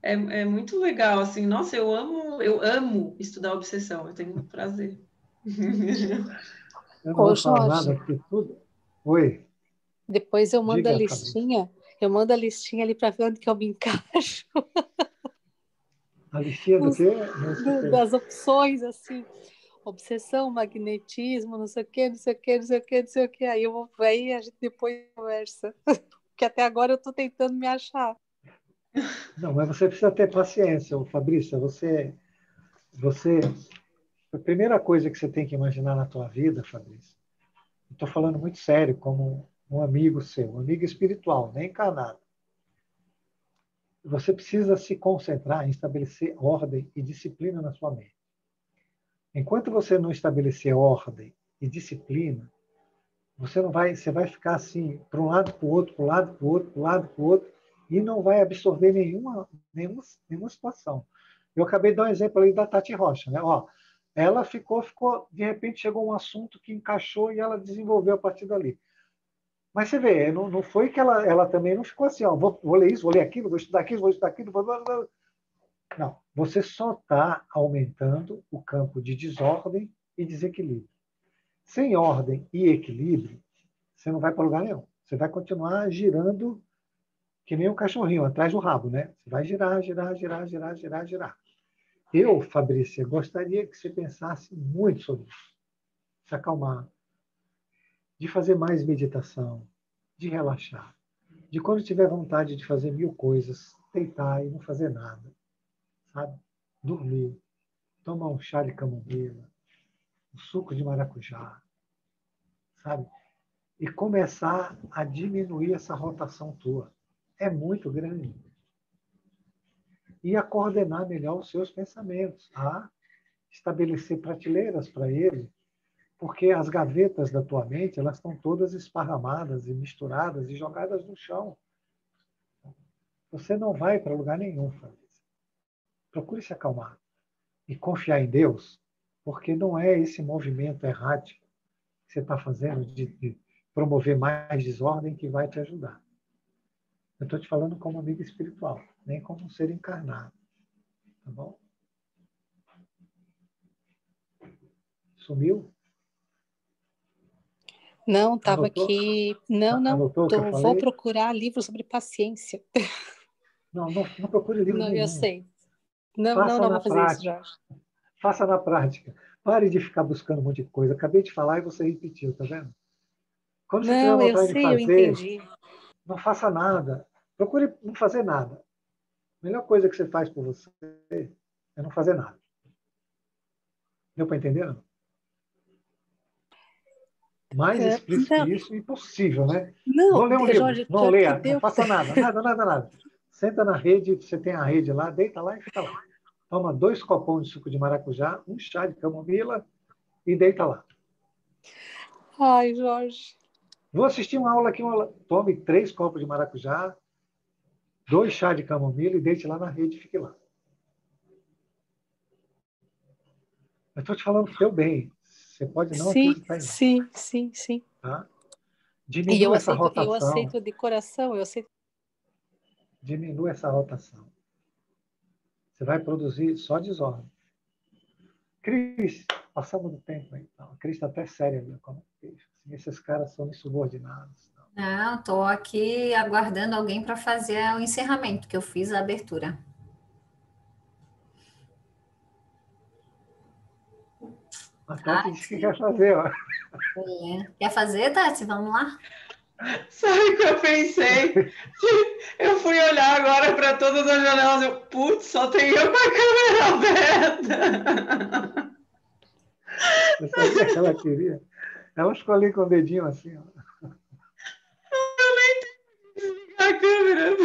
É muito legal, assim, nossa, eu amo estudar obsessão, eu tenho muito prazer. Eu não vou falar nada, porque tudo... Oi. Depois eu mando a listinha, ali para ver onde que eu me encaixo. A listinha do quê? Das opções, assim, obsessão, magnetismo, não sei o quê, não sei o quê, não sei o quê, não sei o quê. Aí a gente depois conversa. Porque até agora eu estou tentando me achar. Não, mas você precisa ter paciência, Fabrícia. A primeira coisa que você tem que imaginar na tua vida, Fabrícia, estou falando muito sério, como um amigo seu, um amigo espiritual, nem encarnado. Você precisa se concentrar em estabelecer ordem e disciplina na sua mente. Enquanto você não estabelecer ordem e disciplina, você vai ficar assim, para um lado, para o outro, para um lado, para o outro, para um lado, para o outro, e não vai absorver nenhuma situação. Eu acabei de dar um exemplo ali da Tati Rocha, né? Ela ficou, de repente chegou um assunto que encaixou e ela desenvolveu a partir dali. Mas você vê, não foi que ela também não ficou assim, vou ler isso, vou ler aquilo, vou estudar aquilo, vou estudar aquilo. Não, você só está aumentando o campo de desordem e desequilíbrio. Sem ordem e equilíbrio, você não vai para lugar nenhum. Você vai continuar girando que nem um cachorrinho, atrás do rabo, né? Você vai girar, girar, girar, girar, girar, girar. Eu, Fabrícia, gostaria que você pensasse muito sobre isso. Se acalmar, de fazer mais meditação, de relaxar, de quando tiver vontade de fazer 1000 coisas, deitar e não fazer nada, sabe? Dormir, tomar um chá de camomila, um suco de maracujá, sabe? E começar a diminuir essa rotação tua. É muito grande. E a coordenar melhor os seus pensamentos, a estabelecer prateleiras para ele, porque as gavetas da tua mente, elas estão todas esparramadas e misturadas e jogadas no chão. Você não vai para lugar nenhum, Fabrício. Procure se acalmar e confiar em Deus, porque não é esse movimento errático que você está fazendo de promover mais desordem que vai te ajudar. Eu estou te falando como amigo espiritual, nem como um ser encarnado. Tá bom? Sumiu? Não, estava aqui. Não. Vou procurar livro sobre paciência. Não procure livro nenhum. Eu sei. Faça não na vou fazer isso, prática. Jorge. Faça na prática. Pare de ficar buscando um monte de coisa. Acabei de falar e você repetiu, tá vendo? Quando você tiver Não, eu vontade de sei, eu fazer, entendi. não faça nada. Procure não fazer nada. A melhor coisa que você faz por você é não fazer nada. Deu para entender? Não? Mais explícito que Então, isso, impossível, né? não, Vou ler um livro. Jorge, Não pior que leia, não deu. faça nada, nada, nada, nada. Senta na rede, você tem a rede lá, deita lá e fica lá. Toma 2 copões de suco de maracujá, um chá de camomila e deita lá. Ai, Jorge. Vou assistir uma aula aqui, tome 3 copos de maracujá, 2 chá de camomila e deite lá na rede e fique lá. Eu estou te falando para o teu bem. Você pode não acreditar em mim. Sim. Tá? E eu Diminua essa rotação. aceito de coração, eu aceito. Diminua essa rotação. Você vai produzir só desordem. Cris, passamos do tempo aí. A Cris está até séria. Assim, esses caras são insubordinados. Não, estou aqui aguardando alguém para fazer o encerramento, que eu fiz a abertura. A Tati disse que quer fazer. Ó. Quer fazer, Tati? Vamos lá? Sabe o que eu pensei? Eu fui olhar agora para todas as janelas e putz, só tem eu com a câmera aberta. Você sabia que ela queria? Ela ficou ali com o dedinho assim. Ó. Eu nem tenho que desligar a câmera.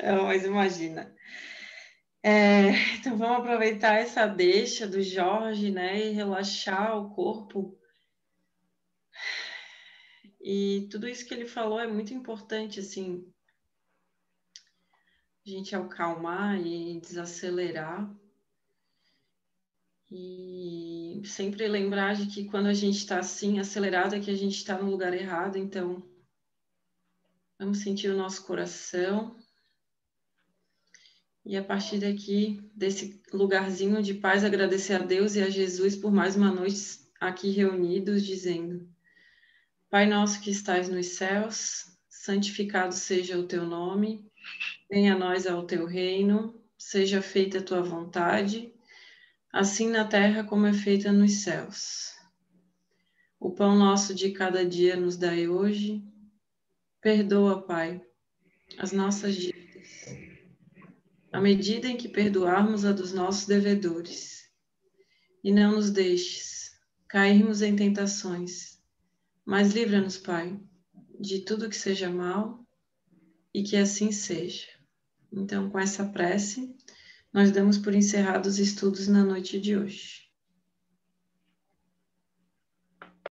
Não, mas imagina. Então vamos aproveitar essa deixa do Jorge, né, e relaxar o corpo. E tudo isso que ele falou é muito importante, assim, a gente acalmar e desacelerar. E sempre lembrar de que quando a gente está assim, acelerado, é que a gente está no lugar errado. Então, vamos sentir o nosso coração. E a partir daqui, desse lugarzinho de paz, agradecer a Deus e a Jesus por mais uma noite aqui reunidos, dizendo: Pai nosso que estais nos céus, santificado seja o teu nome, venha a nós ao teu reino, seja feita a tua vontade, assim na terra como é feita nos céus. O pão nosso de cada dia nos dai hoje. Perdoa, Pai, as nossas dívidas, à medida em que perdoarmos a dos nossos devedores. E não nos deixes cairmos em tentações, mas livra-nos, Pai, de tudo que seja mal, e que assim seja. Então, com essa prece, nós damos por encerrados os estudos na noite de hoje.